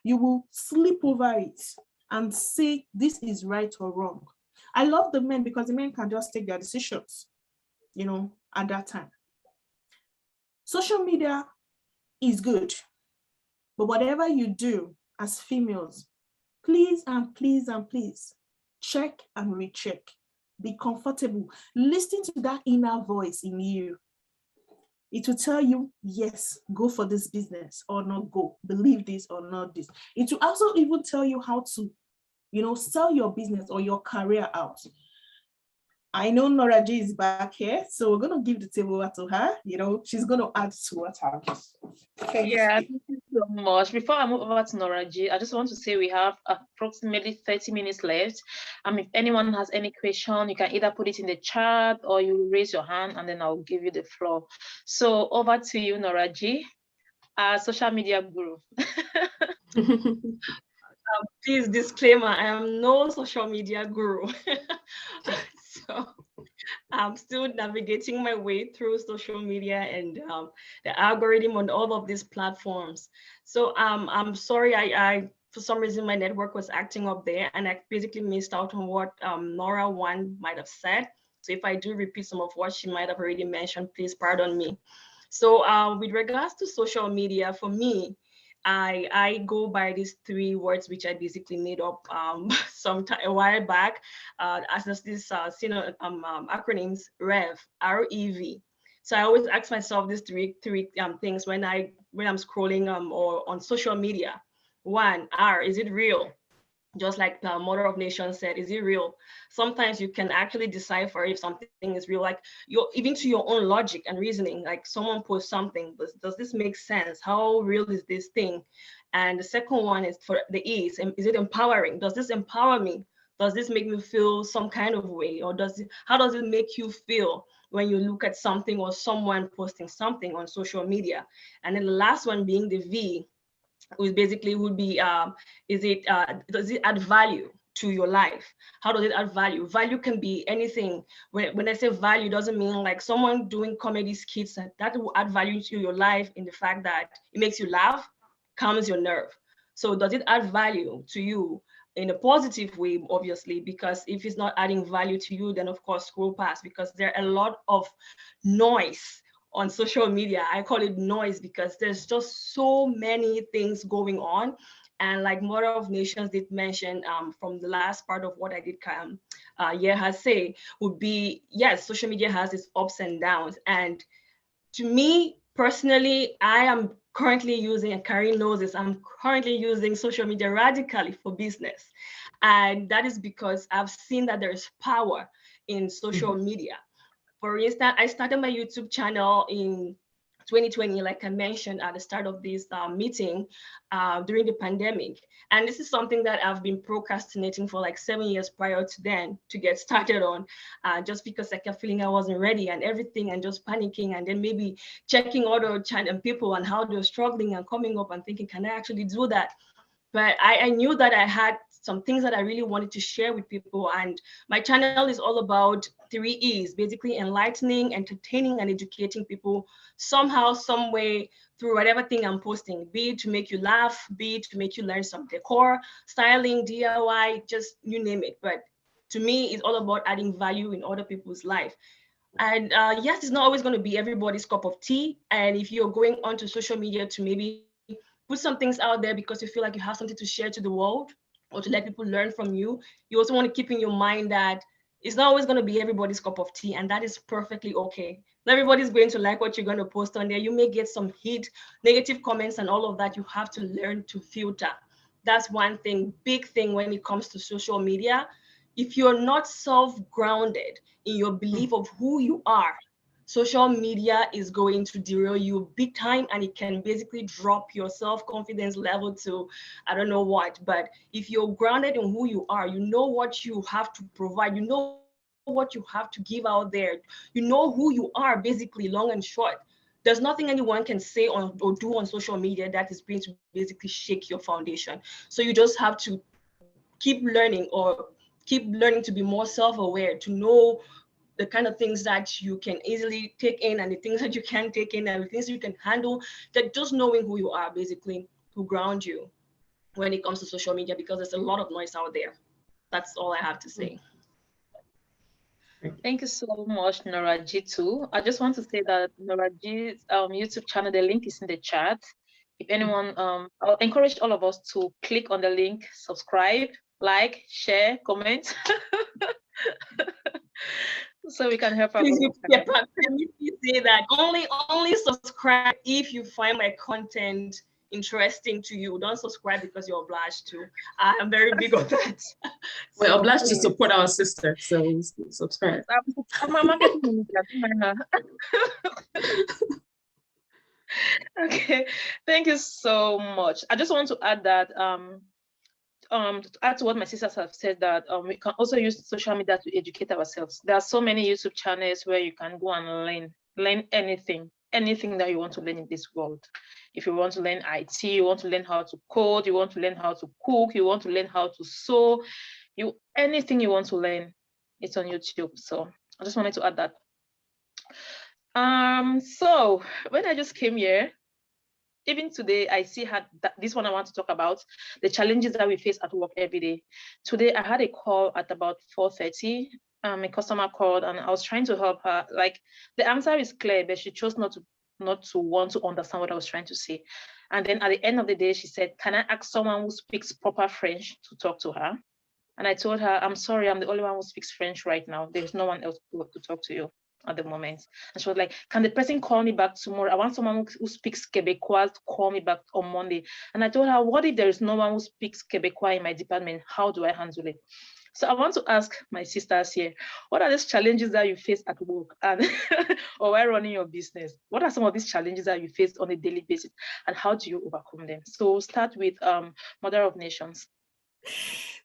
You will sleep over it and say this is right or wrong. I love the men because the men can just take their decisions, at that time. Social media is good, but whatever you do as females, please and please and please check and recheck. Be comfortable. Listen to that inner voice in you. It will tell you, yes, go for this business or not go. Believe this or not this. It will also even tell you how to, sell your business or your career out. I know Nora G is back here, so we're going to give the table over to her. She's going to add to what I've Yeah, thank you so much. Before I move over to Nora G, I just want to say we have approximately 30 minutes left. If anyone has any question, you can either put it in the chat or you raise your hand and then I'll give you the floor. So over to you, Nora G, our social media guru. Please, disclaimer, I am no social media guru. So I'm still navigating my way through social media and the algorithm on all of these platforms. So I'm sorry, I for some reason my network was acting up there and I basically missed out on what Nora might have said. So if I do repeat some of what she might have already mentioned, please pardon me. So with regards to social media, for me, I go by these three words, which I basically made up a while back, as this acronyms: REV, R-E-V. So I always ask myself these three things when I'm scrolling or on social media. One, R, is it real? Just like the Mother of Nations said, is it real? Sometimes you can actually decipher if something is real, like even to your own logic and reasoning. Like someone posts something, does this make sense? How real is this thing? And the second one is for the E, is it empowering? Does this empower me? Does this make me feel some kind of way? Or how does it make you feel when you look at something or someone posting something on social media? And then the last one being the V, which basically would be, does it add value to your life? How does it add value? Value can be anything. When I say value, it doesn't mean like someone doing comedy skits that will add value to your life in the fact that it makes you laugh, calms your nerve. So does it add value to you in a positive way, obviously? Because if it's not adding value to you, then of course scroll past, because there are a lot of noise on social media. I call it noise because there's just so many things going on. And like Mother of Nations did mention from the last part of what I did has say would be, yes, social media has its ups and downs. And to me personally, I am currently using, and Kareen knows this, I'm currently using social media radically for business. And that is because I've seen that there's power in social media. For instance, I started my YouTube channel in 2020, like I mentioned at the start of this meeting, during the pandemic. And this is something that I've been procrastinating for like 7 years prior to then to get started on, just because I kept feeling I wasn't ready and everything, and just panicking, and then maybe checking other channel people and how they're struggling and coming up and thinking, can I actually do that? But I knew that I had some things that I really wanted to share with people. And my channel is all about 3 E's, basically enlightening, entertaining, and educating people somehow, some way, through whatever thing I'm posting, be it to make you laugh, be it to make you learn some decor, styling, DIY, just you name it. But to me, it's all about adding value in other people's life. And yes, it's not always going to be everybody's cup of tea. And if you're going onto social media to maybe put some things out there because you feel like you have something to share to the world or to let people learn from you, you also want to keep in your mind that it's not always going to be everybody's cup of tea, and that is perfectly okay. Not everybody's going to like what you're going to post on there. You may get some hate, negative comments, and all of that. You have to learn to filter. That's one thing, big thing when it comes to social media. If you're not self-grounded in your belief of who you are, social media is going to derail you big time, and it can basically drop your self-confidence level to I don't know what. But if you're grounded in who you are, you know what you have to provide, you know what you have to give out there, you know who you are, basically, long and short. There's nothing anyone can say on or do on social media that is going to basically shake your foundation. So you just have to keep learning to be more self-aware, to know the kind of things that you can easily take in and the things that you can take in and the things you can handle. That just knowing who you are basically to ground you when it comes to social media, because there's a lot of noise out there. That's all I have to say. Thank you so much, Nora G2. I just want to say that Nora G's YouTube channel, the link is in the chat. If anyone, I'll encourage all of us to click on the link, subscribe, like, share, comment. So we can help our Please, can you please say that? Only subscribe if you find my content interesting to you. Don't subscribe because you're obliged to. I am very big on that. We're obliged to support our sister, so subscribe. Okay, thank you so much. I just want to add that to add to what my sisters have said, that we can also use social media to educate ourselves. There are so many YouTube channels where you can go and learn anything that you want to learn in this world. If you want to learn IT, you want to learn how to code, you want to learn how to cook, you want to learn how to sew, anything you want to learn, it's on YouTube. So I just wanted to add that. So when I just came here, even today, I had this one I want to talk about, the challenges that we face at work every day. Today, I had a call at about 4:30. A customer called and I was trying to help her. Like, the answer is clear, but she chose not to want to understand what I was trying to say. And then at the end of the day, she said, can I ask someone who speaks proper French to talk to her? And I told her, I'm sorry, I'm the only one who speaks French right now. There's no one else to talk to you. at the moment. And she was like, can the person call me back tomorrow? I want someone who speaks Quebecois to call me back on Monday. And I told her, what if there is no one who speaks Quebecois in my department? How do I handle it? So I want to ask my sisters here, what are these challenges that you face at work and or while running your business? What are some of these challenges that you face on a daily basis and how do you overcome them? So start with Mother of Nations.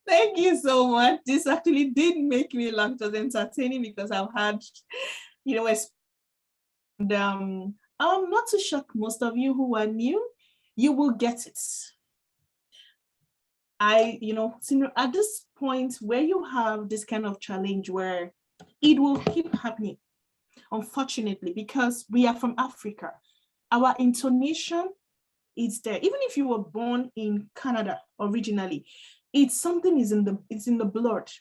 Thank you so much. This actually did make me laugh. It was entertaining because I've had, and I'm not too shocked. Most of you who are new, you will get it. At this point where you have this kind of challenge where it will keep happening, unfortunately, because we are from Africa, our intonation is there. Even if you were born in Canada originally, it's in the blood.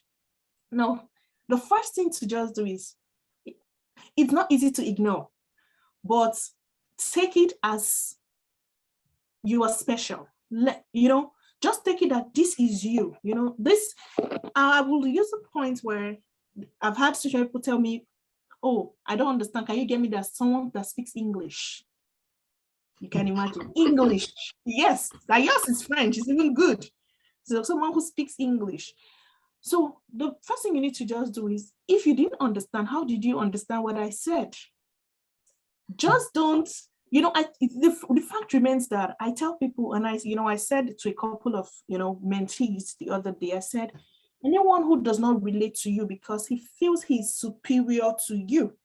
Now, the first thing to just do is, it's not easy to ignore, but take it as you are special. Just take it that this is you. This, I will use a point where I've had social people tell me, oh, I don't understand. Can you get me that someone that speaks English? You can imagine English. Yes, like yours is French. It's even good. So someone who speaks English. So the first thing you need to just do is, if you didn't understand, how did you understand what I said? Just don't, the fact remains that I tell people, and I said to a couple of, mentees the other day, I said, anyone who does not relate to you because he feels he's superior to you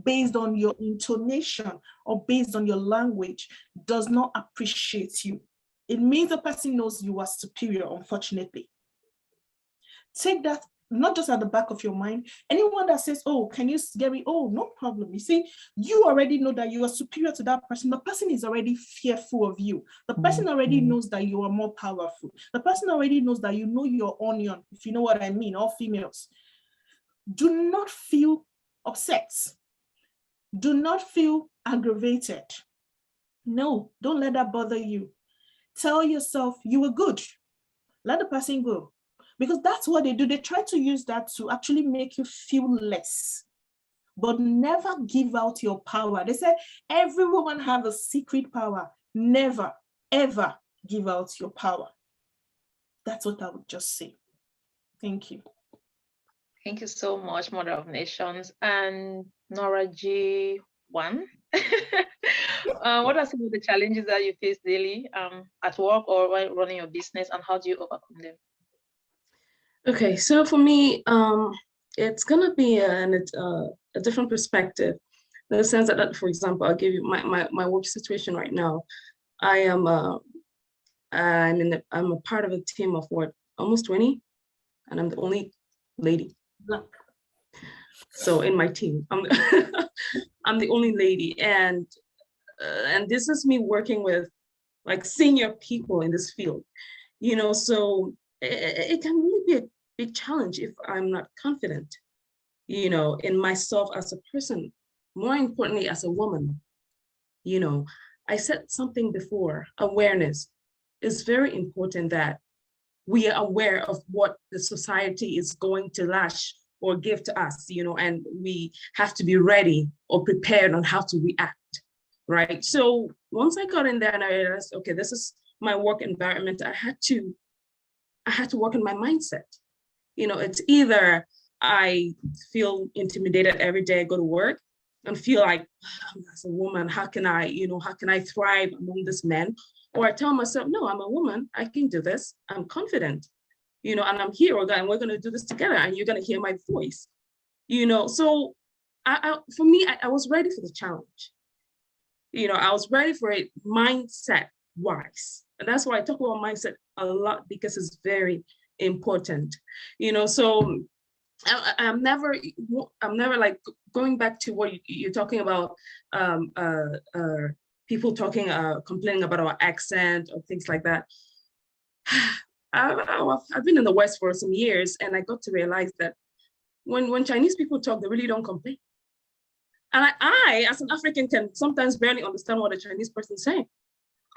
based on your intonation or based on your language does not appreciate you. It means the person knows you are superior, unfortunately. Take that not just at the back of your mind. Anyone that says, oh, can you get me? Oh, no problem. You see, you already know that you are superior to that person. The person is already fearful of you. The person already knows that you are more powerful. The person already knows that you know your onion, if you know what I mean, all females. Do not feel upset. Do not feel aggravated. No, don't let that bother you. Tell yourself you were good. Let the person go. Because that's what they do. They try to use that to actually make you feel less. But never give out your power. They say every woman has a secret power. Never, ever give out your power. That's what I would just say. Thank you. Thank you so much, Mother of Nations. And Nora G1. What are some of the challenges that you face daily at work or while running your business, and how do you overcome them? Okay, so for me, it's gonna be a different perspective, in the sense that, for example, I'll give you my work situation right now. I'm a part of a team of almost 20, and I'm the only lady. So in my team, I'm the only lady, and this is me working with like senior people in this field, so it can really be a big challenge if I'm not confident, in myself as a person, more importantly, as a woman. I said something before, awareness is very important, that we are aware of what the society is going to lash or give to us, and we have to be ready or prepared on how to react, right? So once I got in there and I realized, okay, this is my work environment, I had to work on my mindset. It's either I feel intimidated every day I go to work and feel like, as a woman, how can I thrive among these men? Or I tell myself, no, I'm a woman, I can do this, I'm confident, and I'm here, and we're gonna do this together, and you're gonna hear my voice, So for me, I was ready for the challenge. I was ready for it mindset-wise. And that's why I talk about mindset a lot, because it's very important, so I'm never like going back to what you're talking about, people complaining about our accent or things like that. I've been in the West for some years, and I got to realize that when Chinese people talk, they really don't complain. And I, as an African, can sometimes barely understand what a Chinese person is saying.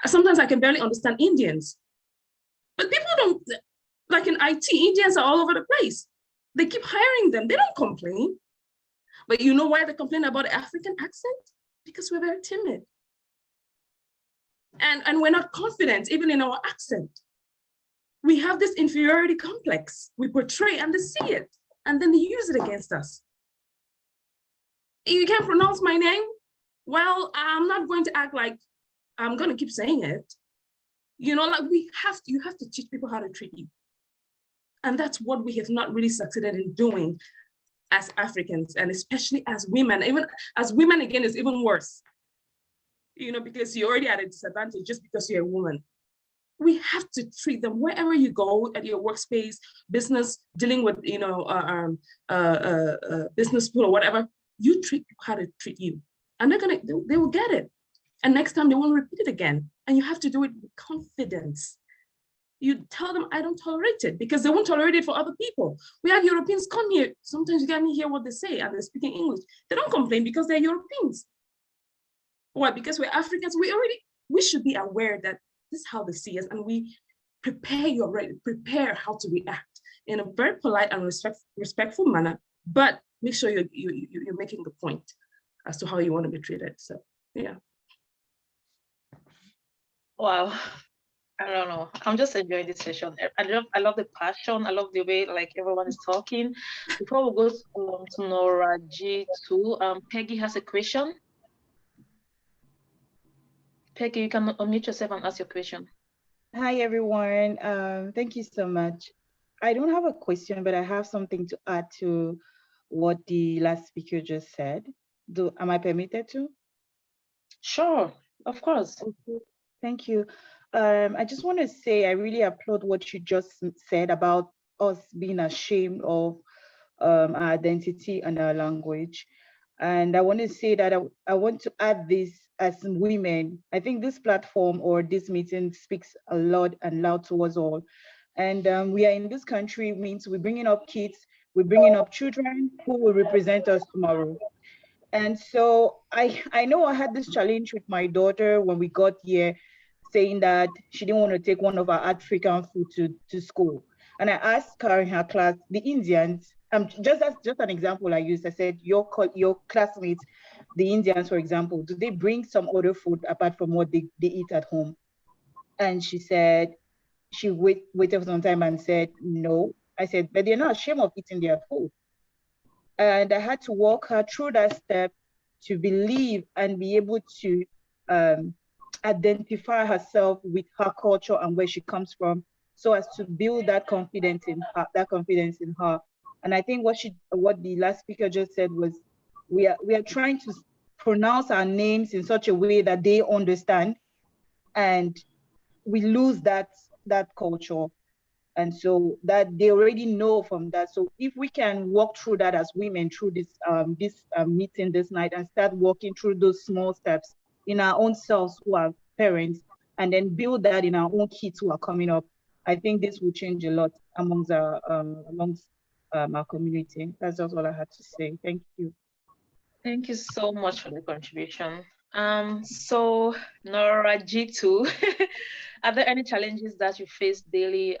Sometimes I can barely understand Indians. But people don't, like in IT, Indians are all over the place. They keep hiring them. They don't complain. But you know why they complain about African accent? Because we're very timid. And we're not confident even in our accent. We have this inferiority complex we portray, and they see it, and then they use it against us. You can't pronounce my name? Well, I'm not going to act like I'm going to keep saying it. You know, like you have to teach people how to treat you. And that's what we have not really succeeded in doing as Africans, and especially as women. Even as women, again, is even worse. You know, because you're already at a disadvantage just because you're a woman. We have to treat them wherever you go, at your workspace, business, dealing with, you know, business school or whatever. You treat people how to treat you, and they will get it. And next time they won't repeat it again. And you have to do it with confidence. You tell them, I don't tolerate it, because they won't tolerate it for other people. We have Europeans come here. Sometimes you can't hear what they say, and they're speaking English. They don't complain because they're Europeans. Why? Because we're Africans. We should be aware that this is how they see us, and we prepare how to react in a very polite and respectful manner, but make sure you're making the point as to how you want to be treated. So, yeah. Wow. I don't know. I'm just enjoying this session. I love the passion. I love the way like everyone is talking. Before we go to Nora G2, Peggy has a question. Peggy, you can unmute yourself and ask your question. Hi, everyone. Thank you so much. I don't have a question, but I have something to add to what the last speaker just said. Am I permitted to? Sure, of course. Okay. Thank you. I just want to say I really applaud what you just said about us being ashamed of our identity and our language. And I want to say that I want to add this as women. I think this platform or this meeting speaks a lot and loud to us all. And we are in this country, means we're bringing up kids, we're bringing up children who will represent us tomorrow. And so I know I had this challenge with my daughter when we got here, saying that she didn't want to take one of our African food to school. And I asked her in her class, the Indians, just an example I used, I said, your classmates, the Indians, for example, do they bring some other food apart from what they eat at home? And she said, she waited for some time and said, no. I said, but they're not ashamed of eating their food. And I had to walk her through that step to believe and be able to identify herself with her culture and where she comes from, so as to build that confidence in her. And I think what the last speaker just said was, we are trying to pronounce our names in such a way that they understand, and we lose that culture. And so that they already know from that. So if we can walk through that as women through this meeting this night, and start walking through those small steps in our own selves who are parents, and then build that in our own kids who are coming up, I think this will change a lot amongst our community. That's just all I had to say. Thank you. Thank you so much for the contribution. So Nora G2, are there any challenges that you face daily,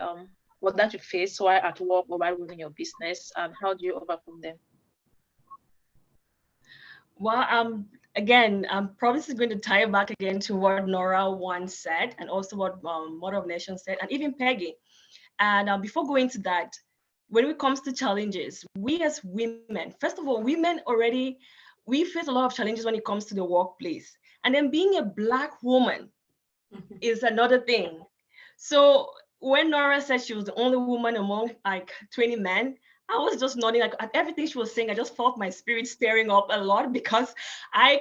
or that you face while at work or while running your business, and how do you overcome them? Well, again, probably this is going to tie back again to what Nora once said, and also what Mother of Nations said, and even Peggy. And before going to that, when it comes to challenges, we as women, first of all, we face a lot of challenges when it comes to the workplace. And then being a Black woman is another thing. So when Nora said she was the only woman among like 20 men, I was just nodding, like at everything she was saying. I just felt my spirit stirring up a lot, because I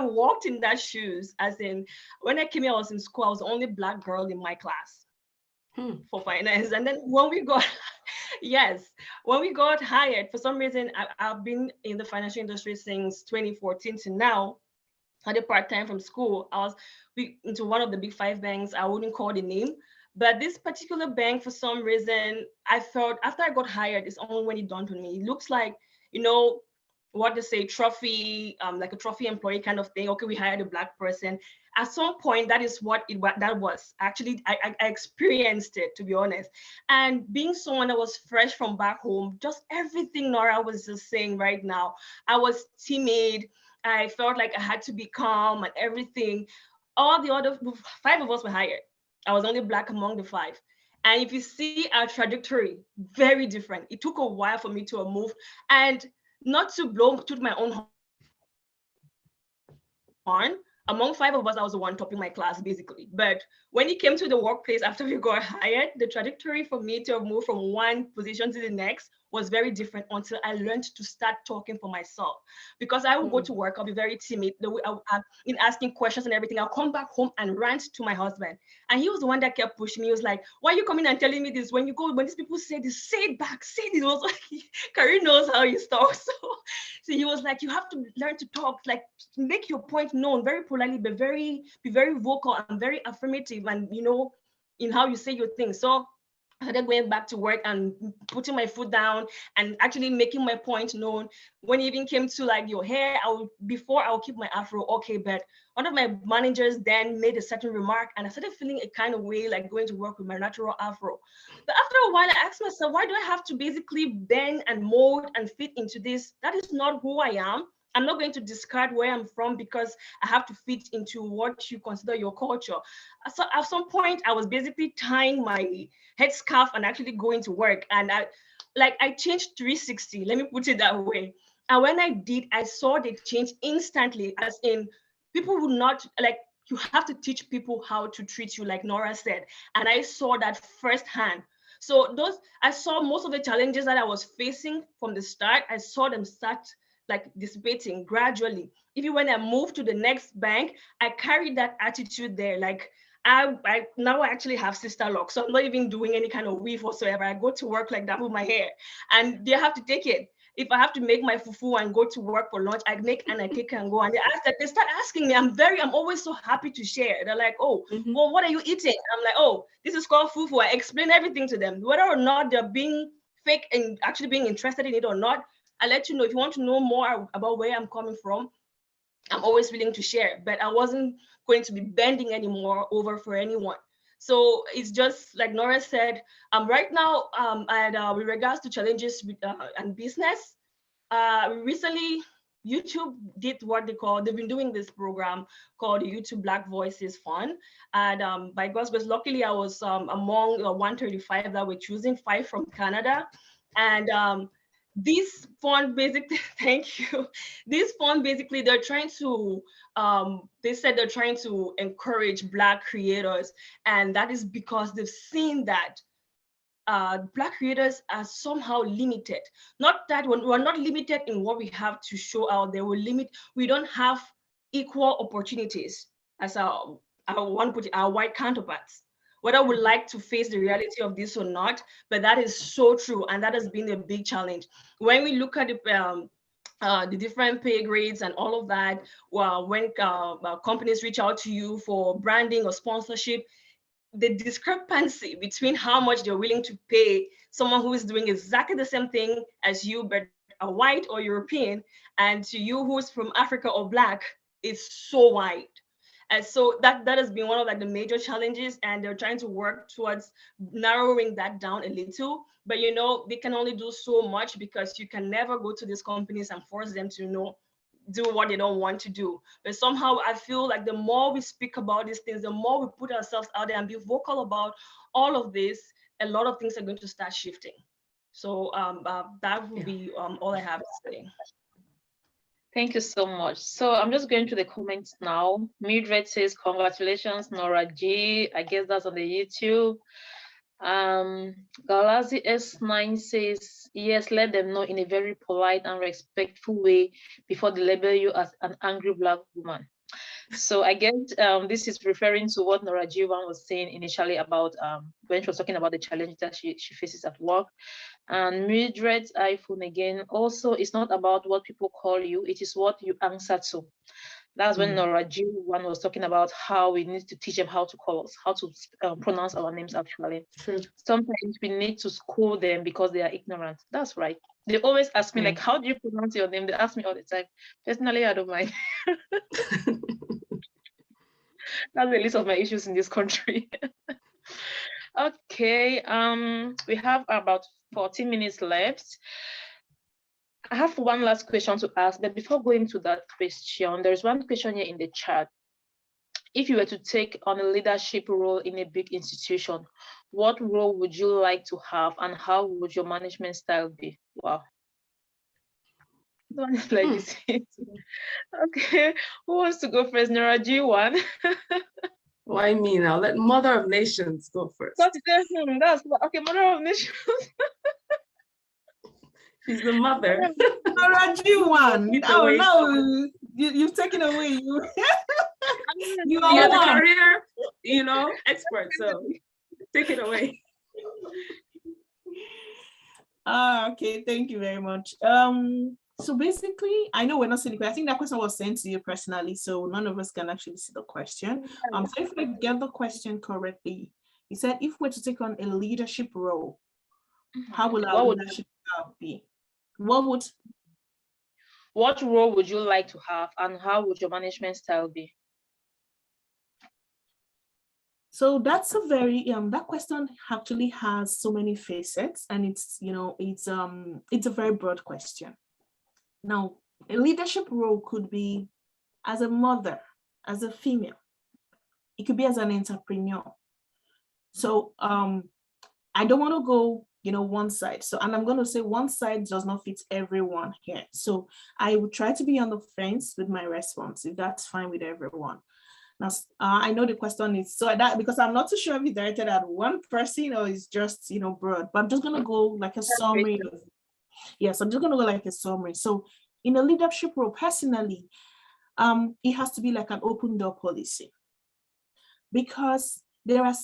walked in that shoes. As in, when I came here, I was in school, I was the only Black girl in my class for finance. And then when we got, when we got hired, for some reason, I've been in the financial industry since 2014 to now. I did part-time from school. I was into one of the big 5 banks. I wouldn't call the name. But this particular bank, for some reason, I felt after I got hired, it's only when it dawned on me. It looks like, what they say, trophy, like a trophy employee kind of thing. Okay, we hired a Black person. At some point, that is what that was. Actually, I experienced it, to be honest. And being someone that was fresh from back home, just everything Nora was just saying right now, I was timid. I felt like I had to be calm and everything. All the other 5 of us were hired. I was only Black among the 5. And if you see our trajectory, very different. It took a while for me to move, and not to blow to my own horn. Among 5 of us, I was the one topping my class, basically. But when it came to the workplace after we got hired, the trajectory for me to move from one position to the next was very different until I learned to start talking for myself. Because I would go to work, I'll be very timid in asking questions and everything. I'll come back home and rant to my husband. And he was the one that kept pushing me. He was like, why are you coming and telling me this? When these people say this, say it back, say it. It was like, Kareen knows how you talk. So he was like, you have to learn to talk, like make your point known very politely, but be very vocal and very affirmative, and in how you say your things. So I started going back to work and putting my foot down and actually making my point known. When it even came to like your hair, I would keep my afro, okay, but one of my managers then made a certain remark, and I started feeling a kind of way like going to work with my natural afro. But after a while, I asked myself, why do I have to basically bend and mold and fit into this? That is not who I am. I'm not going to discard where I'm from because I have to fit into what you consider your culture. So at some point, I was basically tying my headscarf and actually going to work. And I changed 360, let me put it that way. And when I did, I saw the change instantly, as in people would not, like, you have to teach people how to treat you, like Nora said. And I saw that firsthand. So I saw most of the challenges that I was facing from the start, I saw them start like dissipating gradually. Even when I moved to the next bank, I carried that attitude there. Like I now actually have sister locks, so I'm not even doing any kind of weave whatsoever. I go to work like that with my hair, and they have to take it. If I have to make my fufu and go to work for lunch, I make and I take and go. And they start asking me. I'm always so happy to share. They're like, oh, well, what are you eating? I'm like, oh, this is called fufu. I explain everything to them, whether or not they're being fake and actually being interested in it or not. I let you know. If you want to know more about where I'm coming from, I'm always willing to share, but I wasn't going to be bending anymore over for anyone. So it's just like Nora said, right now, with regards to challenges and business, recently YouTube did what they've been doing this program called the YouTube Black Voices Fund. And by God's grace, luckily I was among 135 that were choosing, 5 from Canada. And this fund basically, thank you. This fund basically, they're trying to, they said they're trying to encourage Black creators. And that is because they've seen that Black creators are somehow limited. Not that we're not limited in what we have to show out there. We don't have equal opportunities as our white counterparts. Whether we like to face the reality of this or not, but that is so true, and that has been a big challenge. When we look at the different pay grades and all of that, well, when companies reach out to you for branding or sponsorship, the discrepancy between how much they're willing to pay someone who is doing exactly the same thing as you, but a white or European, and to you who's from Africa or Black, is so wide. And so that has been one of like the major challenges, and they're trying to work towards narrowing that down a little. But they can only do so much, because you can never go to these companies and force them to do what they don't want to do. But somehow I feel like the more we speak about these things, the more we put ourselves out there and be vocal about all of this, a lot of things are going to start shifting. So that would be all I have to say. Thank you so much. So I'm just going to the comments now. Mildred says, congratulations, Nora G. I guess that's on the YouTube. Galazi S9 says, yes, let them know in a very polite and respectful way before they label you as an angry Black woman. So I guess this is referring to what Nora G was saying initially about when she was talking about the challenges that she faces at work. And Mildred's iPhone again, also, it's not about what people call you, it is what you answer to. That's when Nora G1 was talking about how we need to teach them how to call us, how to pronounce our names actually. True. Sometimes we need to school them because they are ignorant. That's right. They always ask me, like, how do you pronounce your name? They ask me all the time. Personally, I don't mind. That's the list of my issues in this country. Okay, we have about 14 minutes left. I have one last question to ask, but before going to that question, there's one question here in the chat. If you were to take on a leadership role in a big institution, what role would you like to have and how would your management style be? Wow. Don't like this. Okay, who wants to go first? Nora G1. Why me now? Let Mother of Nations go first. That's okay, Mother of Nations. She's the mother. Nora G1. Oh no, you've taken away. You You're are the one. career, expert. So take it away. Okay, thank you very much. So basically, I know we're not seeing the question. I think that question was sent to you personally, so none of us can actually see the question. So if I get the question correctly, you said if we're to take on a leadership role, how will our leadership style be? What role would you like to have and how would your management style be? So that's a very that question actually has so many facets, and it's it's a very broad question. Now, a leadership role could be as a mother, as a female. It could be as an entrepreneur. So I don't want to go one side. So, and I'm going to say one side does not fit everyone here. So I would try to be on the fence with my response, if that's fine with everyone. Now, I know the question is so that because I'm not too sure if it's directed at one person or it's just broad, but I'm just going to go like a summary. Yes, I'm just going to go like a summary. So in a leadership role, personally, it has to be like an open door policy, because there are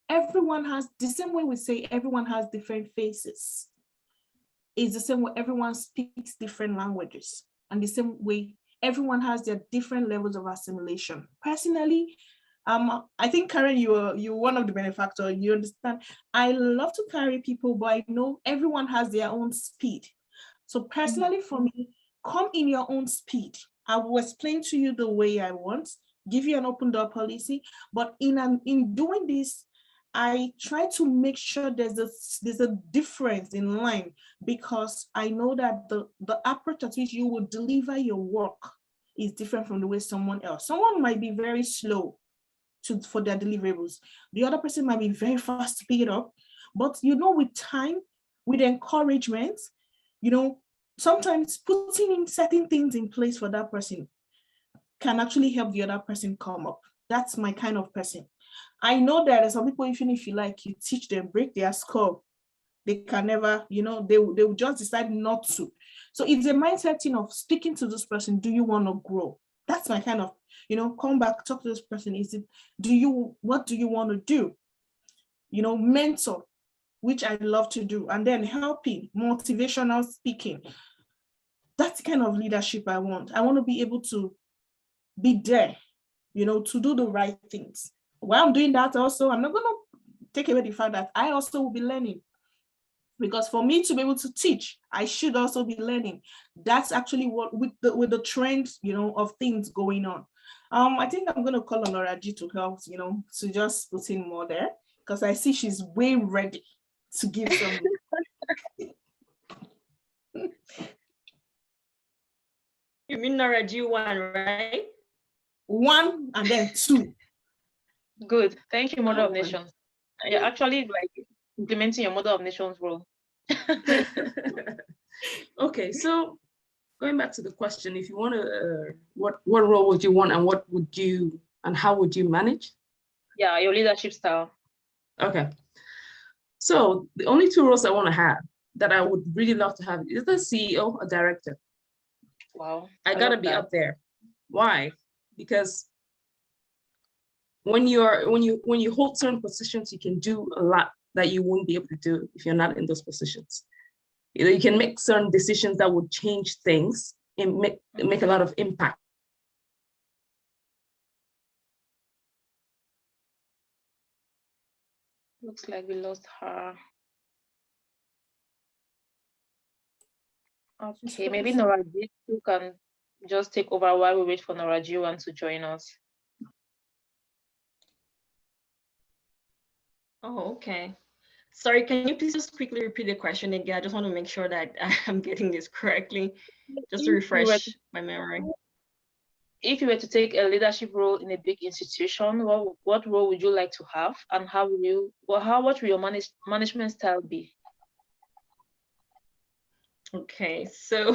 everyone has the same way we say everyone has different faces. It's the same way everyone speaks different languages, and the same way everyone has their different levels of assimilation. Personally, I think Kareen, you're one of the benefactors. You understand? I love to carry people, but I know everyone has their own speed. So personally, for me, come in your own speed. I will explain to you the way I want, give you an open door policy, but in doing this, I try to make sure there's a difference in line, because I know that the approach at which you will deliver your work is different from the way someone else. Someone might be very slow for their deliverables. The other person might be very fast to pick it up. But with time, with encouragement, sometimes putting in certain things in place for that person can actually help the other person come up. That's my kind of person. I know that some people, even if you teach them, break their skull, they can never, they will just decide not to. So it's a mindset thing of speaking to this person. Do you want to grow? That's my kind of, come back, talk to this person. What do you want to do? Mentor, which I love to do. And then helping, motivational speaking. That's the kind of leadership I want. I want to be able to be there, to do the right things. While I'm doing that also, I'm not going to take away the fact that I also will be learning. Because for me to be able to teach, I should also be learning. That's actually what with the trend, of things going on. I think I'm going to call on Nora G to help, to just put in more there, because I see she's way ready to give some. You mean Nora G1, right? 1 and then 2. Good. Thank you, Mother of Nations. You're actually implementing your Mother of Nations role. Okay, so going back to the question, if you want to, what role would you want, and how would you manage? Yeah, your leadership style. Okay, so the only 2 roles I want to have that I would really love to have is the CEO or director. Wow, I gotta be up there. Why? Because when you hold certain positions, you can do a lot that you won't be able to do if you're not in those positions. You can make certain decisions that would change things and make a lot of impact. Looks like we lost her. Okay, maybe Nora Gweji can just take over while we wait for Nora Gweji to join us. Oh, okay. Sorry, can you please just quickly repeat the question again? I just want to make sure that I'm getting this correctly, just to refresh my memory. If you were to take a leadership role in a big institution, what role would you like to have, and what will your management style be? Okay, so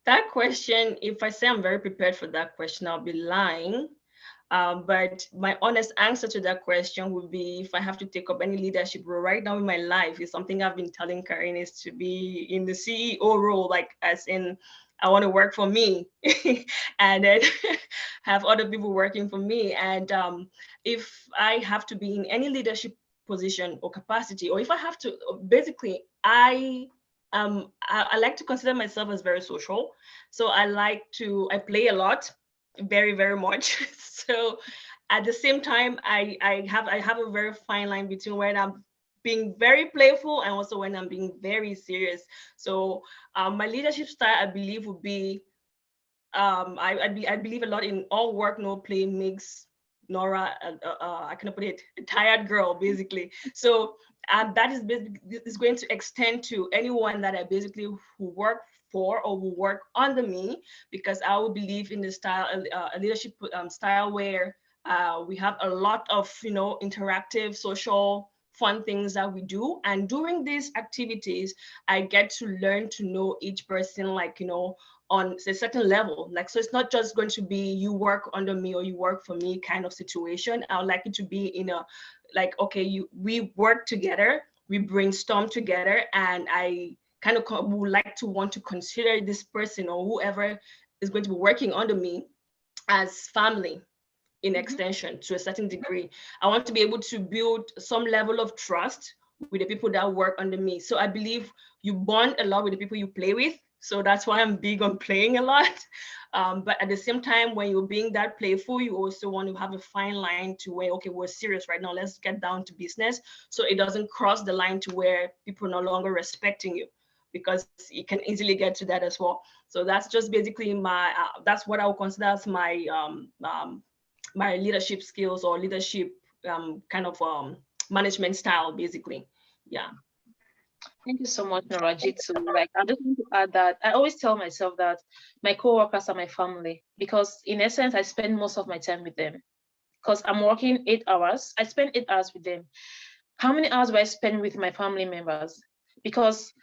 that question, if I say I'm very prepared for that question, I'll be lying. But my honest answer to that question would be, if I have to take up any leadership role right now in my life, is something I've been telling Kareen, is to be in the CEO role, like as in I want to work for me and then have other people working for me. And if I have to be in any leadership position or capacity, or if I have to, basically, I like to consider myself as very social. So I play a lot, very, very much. So at the same time, I have a very fine line between when I'm being very playful and also when I'm being very serious. So my leadership style, I believe, would be I believe a lot in all work, no play makes Nora, I cannot put it, a tired girl, basically. So that is going to extend to anyone that I basically who work for or who work under me, because I would believe in the style, a leadership style where we have a lot of, interactive, social, fun things that we do. And during these activities, I get to learn to know each person, like, on a certain level. Like, so it's not just going to be you work under me or you work for me kind of situation. I would like it to be in a, like, okay, we work together, we brainstorm together, and I kind of would like to want to consider this person or whoever is going to be working under me as family in extension to a certain degree. I want to be able to build some level of trust with the people that work under me. So I believe you bond a lot with the people you play with. So that's why I'm big on playing a lot. But at the same time, when you're being that playful, you also want to have a fine line to where, okay, we're serious right now, let's get down to business. So it doesn't cross the line to where people are no longer respecting you, because it can easily get to that as well. So that's just basically that's what I would consider as my leadership skills or leadership kind of management style, basically. Yeah. Thank you so much, Nora Gweji. Like, I just want to add that I always tell myself that my co-workers are my family, because in essence, I spend most of my time with them. Because I'm working 8 hours, I spend 8 hours with them. How many hours do I spend with my family members? Because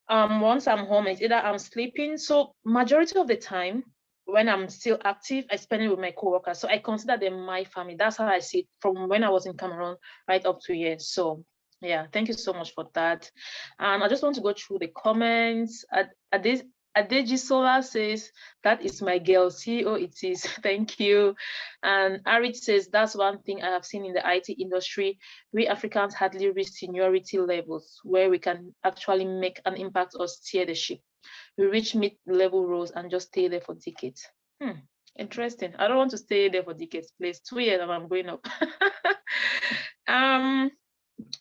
once I'm home, it's either I'm sleeping. So majority of the time, when I'm still active, I spend it with my co-workers. So I consider them my family. That's how I see it from when I was in Cameroon right up to here. So yeah, thank you so much for that. I just want to go through the comments. Atejoh Solar says, that is my girl, CEO it is. Thank you. And Arit says, that's one thing I have seen in the IT industry. We Africans hardly reach seniority levels where we can actually make an impact or steer the ship. We reach mid-level roles and just stay there for decades. Interesting. I don't want to stay there for decades, please. 2 years and I'm going up.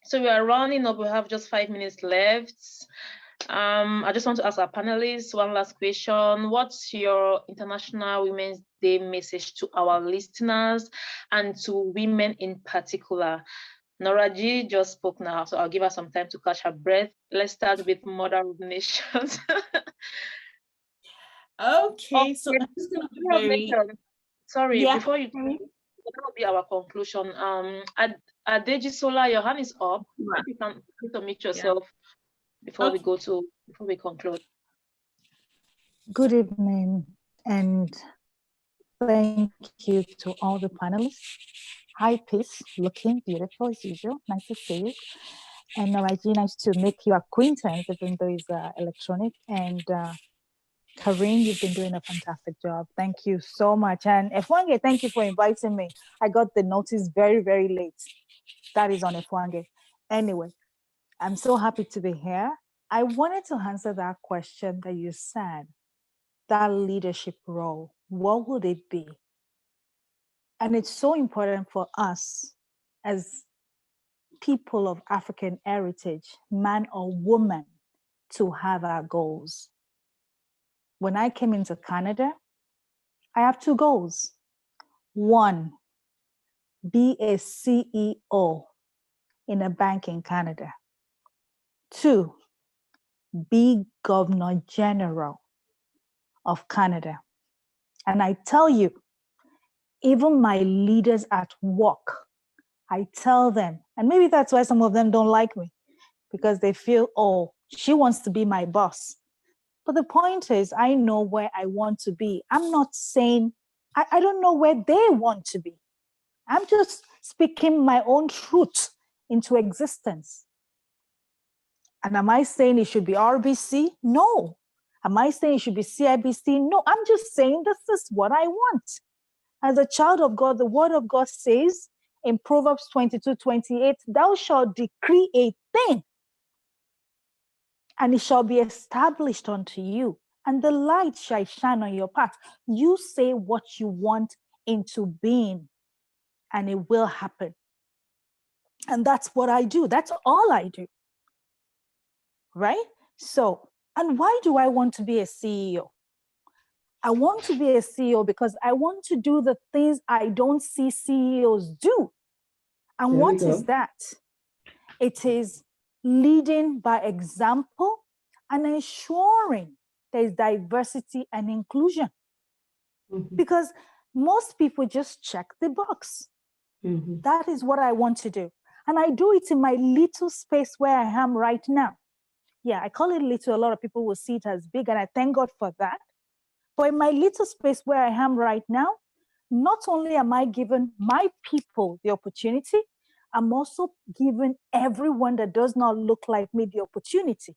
So we are rounding up. We have just 5 minutes left. I just want to ask our panelists one last question. What's your International Women's Day message to our listeners and to women in particular? Nora G just spoke now, so I'll give her some time to catch her breath. Let's start with Mother of Nations. Okay, so I'm just gonna be very... Sorry, Yeah. before you, that will be our conclusion. Atejoh Solar, your hand is up. If you can unmute yourself before we conclude. Good evening, and thank you to all the panelists. Hi, Peace, looking beautiful as usual. Nice to see you. And Nora Gweji, nice to make your acquaintance, even though it's electronic. And Kareen, you've been doing a fantastic job. Thank you so much. And Efwange, thank you for inviting me. I got the notice very, very late. That is on Efwange. Anyway, I'm so happy to be here. I wanted to answer that question that you said, that leadership role. What would it be? And it's so important for us as people of African heritage, man or woman, to have our goals. When I came into Canada, I have 2 goals. 1, be a CEO in a bank in Canada. 2, be Governor General of Canada. And I tell you, even my leaders at work, I tell them, and maybe that's why some of them don't like me, because they feel, oh, she wants to be my boss. But the point is, I know where I want to be. I'm not saying, I don't know where they want to be. I'm just speaking my own truth into existence. And am I saying it should be RBC? No. Am I saying it should be CIBC? No. I'm just saying this is what I want. As a child of God, the word of God says in Proverbs 22:28, thou shalt decree a thing, and it shall be established unto you, and the light shall shine on your path. You say what you want into being, and it will happen. And that's what I do. That's all I do. Right? So, and why do I want to be a CEO? I want to be a CEO because I want to do the things I don't see CEOs do. And what is that? It is leading by example and ensuring there's diversity and inclusion. Because most people just check the box. That is what I want to do. And I do it in my little space where I am right now. Yeah, I call it little. A lot of people will see it as big, and I thank God for that. But in my little space where I am right now, not only am I giving my people the opportunity, I'm also giving everyone that does not look like me the opportunity.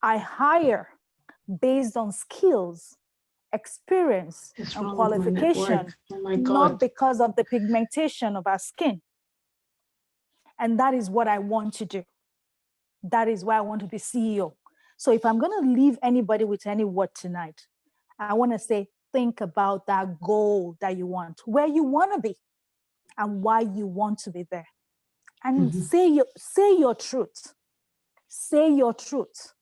I hire based on skills, experience, and qualification, not because of the pigmentation of our skin. And that is what I want to do. That is why I want to be CEO. So if I'm going to leave anybody with any word tonight, I want to say, think about that goal that you want, where you want to be, and why you want to be there. And say your truth. Say your truth,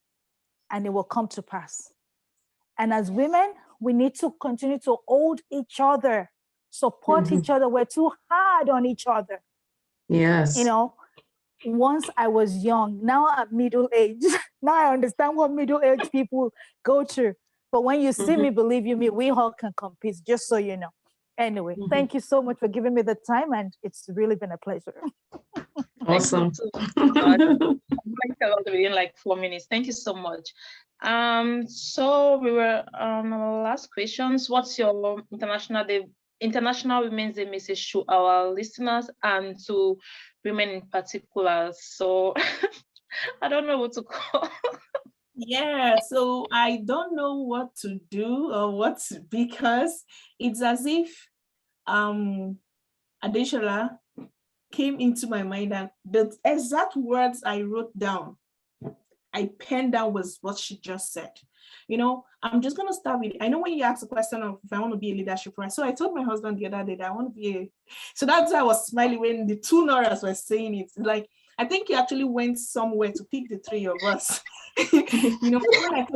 and it will come to pass. And as women, we need to continue to hold each other, support each other. We're too hard on each other. Yes. You know, once I was young, now I'm middle age. Now I understand what middle-aged people go through. But when you see me, believe you me, we all can compete, just so you know. Anyway, thank you so much for giving me the time, and it's really been a pleasure. Awesome. Within like 4 minutes. Thank you so much. So we were on our last questions. What's your International Women's Day message to our listeners and to women in particular? So I don't know what to call. Yeah, so I don't know what to do or what to, because it's as if Atejoh came into my mind, and the exact words I wrote down, I penned down was what she just said. You know, I'm just going to start with, I know when you ask the question of if I want to be a leadership writer, so I told my husband the other day that I want to be a, so that's why I was smiling when the 2 Noras were saying it. Like, I think he actually went somewhere to pick the 3 of us. You know, when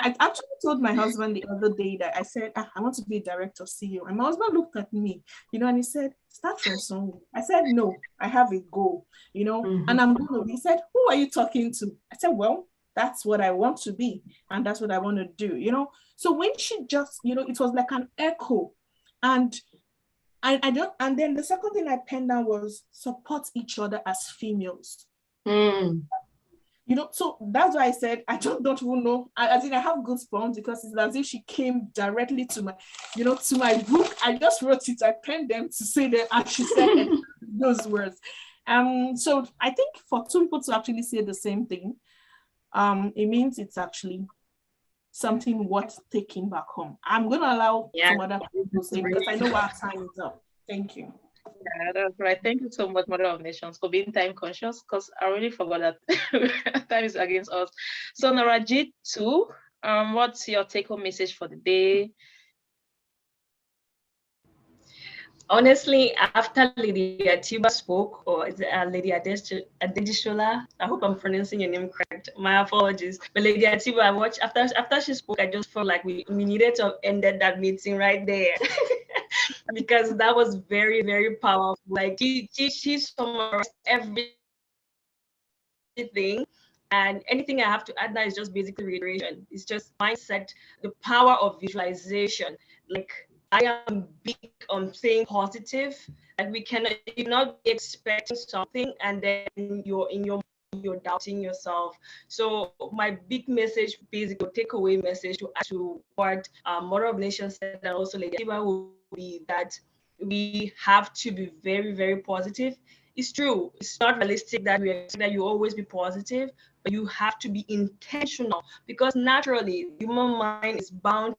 I actually told my husband the other day that I said, I want to be a director, CEO. And my husband looked at me, you know, and he said, start from somewhere. I said, no, I have a goal, you know, and I'm going to be. He said, who are you talking to? I said, well, that's what I want to be. And that's what I want to do, you know. So when she just, you know, it was like an echo. And I don't, and then the second thing I penned down was support each other as females. You know, so that's why I said I don't even know. I think I have goosebumps because it's as if she came directly to my, you know, to my book. I just wrote it. I penned them to say that, and she said those words. So I think for 2 people to actually say the same thing, it means it's actually something worth taking back home. I'm going to allow some other people to say because I know our time is up. Thank you. Yeah, that's right. Thank you so much, Mother of Nations, for being time conscious, because I really forgot that time is against us. So Nora G2, what's your take-home message for the day? Honestly, after Lady Atiba spoke, or is it Lady Adejoh, I hope I'm pronouncing your name correct. My apologies. But Lady Atiba, I watched after she spoke, I just felt like we needed to have ended that meeting right there. Because that was very, very powerful. Like she summarized everything. And anything I have to add now is just basically reiteration. It's just mindset, the power of visualization. Like I am big on saying positive. Like you're not expecting something and then you're doubting yourself. So my big message, basically takeaway message to what Mother of Nations said, and also Lady Atiba, will be that we have to be very, very positive. It's true. It's not realistic that we expect that you always be positive, but you have to be intentional, because naturally the human mind is bound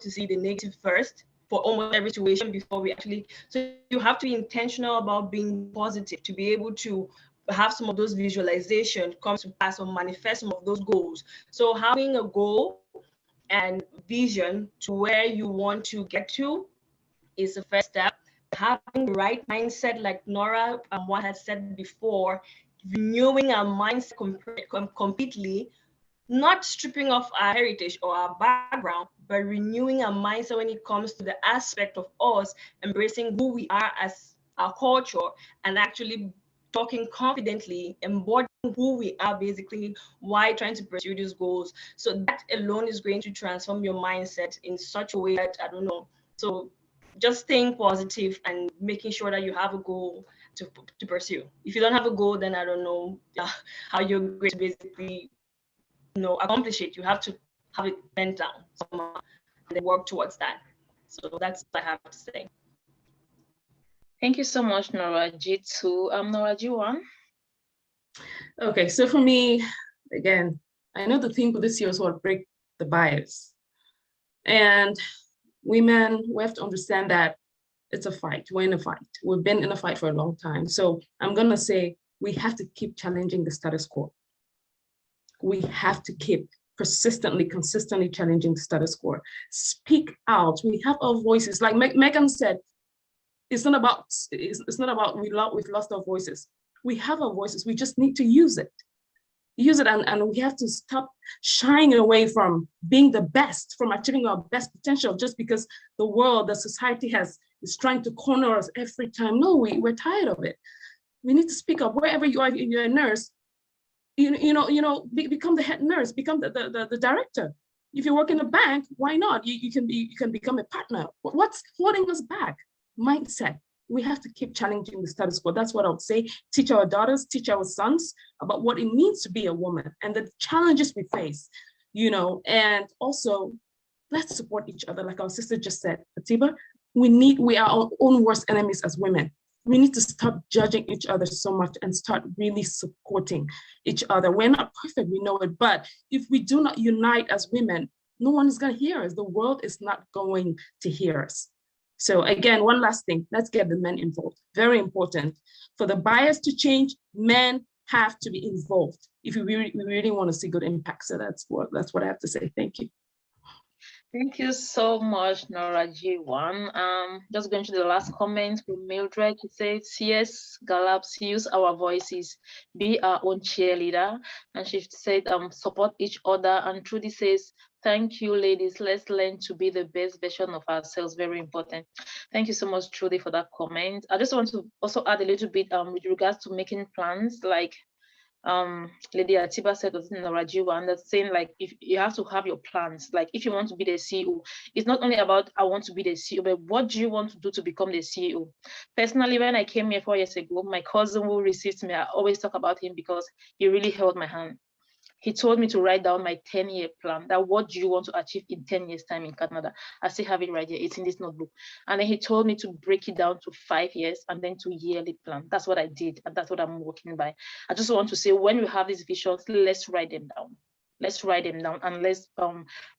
to see the negative first for almost every situation before we actually. So you have to be intentional about being positive to be able to have some of those visualization come to pass or manifest some of those goals. So having a goal and vision to where you want to get to is the first step. Having the right mindset, like Nora one had said before, renewing our mindset completely, not stripping off our heritage or our background, but renewing our mindset when it comes to the aspect of us embracing who we are as our culture and actually talking confidently, embodying who we are basically while trying to pursue these goals. So that alone is going to transform your mindset in such a way that, I don't know. So just staying positive and making sure that you have a goal to pursue. If you don't have a goal, then I don't know how you're going to basically accomplish it. You have to have it bent down somehow and then work towards that. So that's what I have to say. Thank you so much, Nora G2. Nora G1. Okay, so for me, again, I know the theme for this year is what break the bias. And women, we have to understand that it's a fight. We're in a fight. We've been in a fight for a long time. So I'm gonna say we have to keep challenging the status quo. We have to keep consistently challenging the status quo. Speak out. We have our voices. Like Megan said, it's not about we've lost our voices. We have our voices. We just need to use it. And we have to stop shying away from being the best, from achieving our best potential just because the world, the society is trying to corner us every time. No, we're tired of it. We need to speak up wherever you are. If you're a nurse, become the head nurse, become the director. If you work in a bank, why not? You can become a partner. What's holding us back? Mindset. We have to keep challenging the status quo. That's what I would say. Teach our daughters, teach our sons about what it means to be a woman and the challenges we face, and also let's support each other. Like our sister just said, Atiba, we are our own worst enemies as women. We need to stop judging each other so much and start really supporting each other. We're not perfect, we know it, but if we do not unite as women, no one is going to hear us. The world is not going to hear us. So again, one last thing, let's get the men involved. Very important. For the bias to change, men have to be involved if we really want to see good impact. So that's what I have to say. Thank you. Thank you so much, Nora G1. Just going to the last comment from Mildred. She says, yes, Galabe, use our voices, be our own cheerleader. And she said, support each other. And Trudy says, thank you, ladies. Let's learn to be the best version of ourselves. Very important. Thank you so much, Trudy, for that comment. I just want to also add a little bit with regards to making plans, like Lady Atiba said in Nora G1, that's saying like if you have to have your plans, like if you want to be the CEO, it's not only about I want to be the CEO, but what do you want to do to become the CEO? Personally, when I came here 4 years ago, my cousin who received me, I always talk about him because he really held my hand. He told me to write down my 10-year plan, that what do you want to achieve in 10 years time in Canada? I still have it right here, it's in this notebook. And then he told me to break it down to 5 years and then to yearly plan. That's what I did, and that's what I'm working by. I just want to say, when you have these visions, let's write them down. Let's write them down, and let's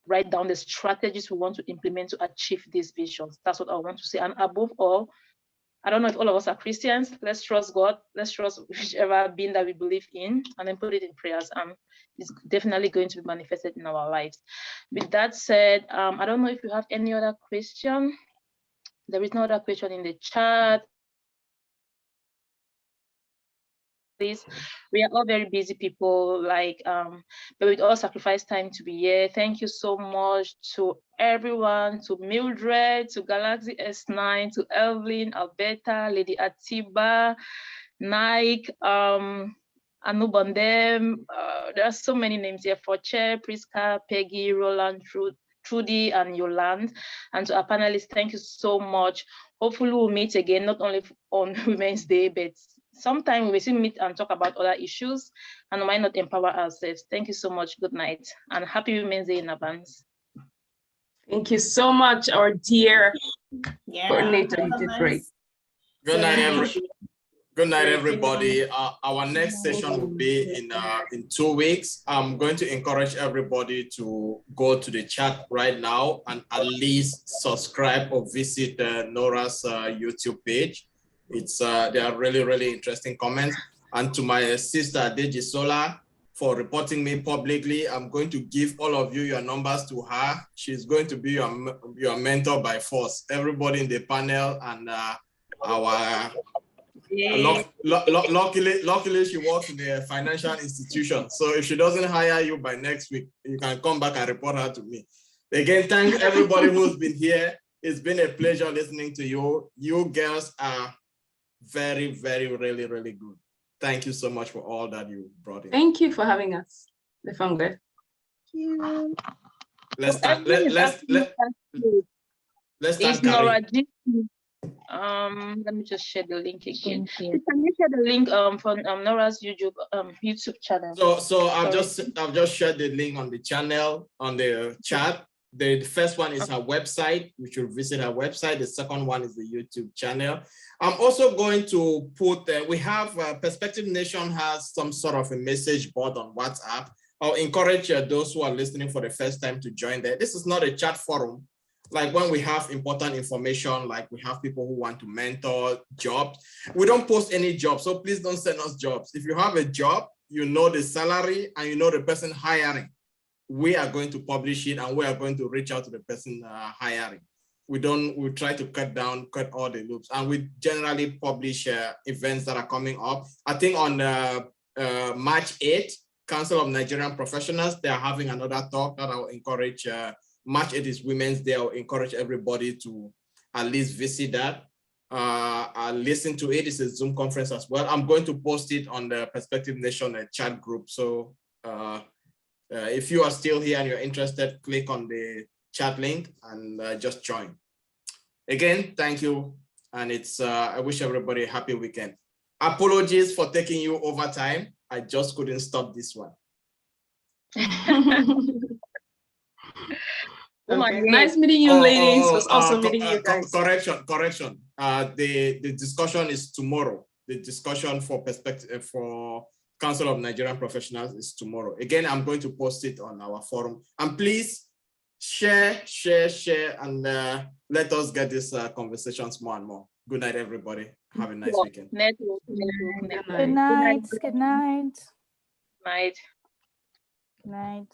write down the strategies we want to implement to achieve these visions. That's what I want to say. And above all, I don't know if all of us are Christians. Let's trust God. Let's trust whichever being that we believe in, and then put it in prayers. It's definitely going to be manifested in our lives. With that said, I don't know if you have any other question. There is no other question in the chat. We are all very busy people, like, but we all sacrifice time to be here. Thank you so much to everyone, to Mildred, to Galaxy S9, to Evelyn, Alberta, Lady Atiba, Nike, Anubandem. There are so many names here: Forche, Priska, Peggy, Roland, Trudy, and Yolande. And to our panelists, thank you so much. Hopefully we'll meet again, not only on Women's Day, but sometime we will still meet and talk about other issues, and why not empower ourselves. Thank you so much. Good night, and happy Women's Day in advance. Thank you so much, our dear coordinator. You did great. Good night, Good night, everybody. Our next session will be in 2 weeks. I'm going to encourage everybody to go to the chat right now and at least subscribe or visit Nora's YouTube page. It's there are really, really interesting comments. And to my sister Atejoh Sola for reporting me publicly, I'm going to give all of you your numbers to her. She's going to be your mentor by force. Everybody in the panel and our luckily she works in a financial institution. So if she doesn't hire you by next week, you can come back and report her to me. Again, thank everybody who's been here. It's been a pleasure listening to you. You girls are very, very, really, really good. Thank you so much for all that you brought in. Thank you for having us. The fun good. Let's start. Let's start. Nora G. Let me just share the link again. Can you share the link for Nora's YouTube channel? So I've just shared the link on the channel on the chat. The first one is her website. You should visit her website. The second one is the YouTube channel. I'm also going to put, we have Perspective Nation has some sort of a message board on WhatsApp. I'll encourage those who are listening for the first time to join there. This is not a chat forum. Like when we have important information, like we have people who want to mentor jobs, we don't post any jobs. So please don't send us jobs. If you have a job, you know the salary and you know the person hiring, we are going to publish it and we are going to reach out to the person hiring. We try to cut all the loops, and we generally publish events that are coming up. I think on March 8th, Council of Nigerian Professionals, they are having another talk that I'll encourage. March 8th is Women's Day. I'll encourage everybody to at least visit that. Listen to it. It's a Zoom conference as well. I'm going to post it on the Perspective Nation chat group. So if you are still here and you're interested, click on the chat link and just join. Again, thank you. And I wish everybody a happy weekend. Apologies for taking you over time. I just couldn't stop this one. Okay. Nice meeting you, ladies. It was awesome meeting you guys. Correction. The discussion is tomorrow. The discussion for Council of Nigerian Professionals is tomorrow. Again, I'm going to post it on our forum. And please share, and let us get these conversations more and more. Good night, everybody. Have a nice weekend. Good night. Good night. Night. Night.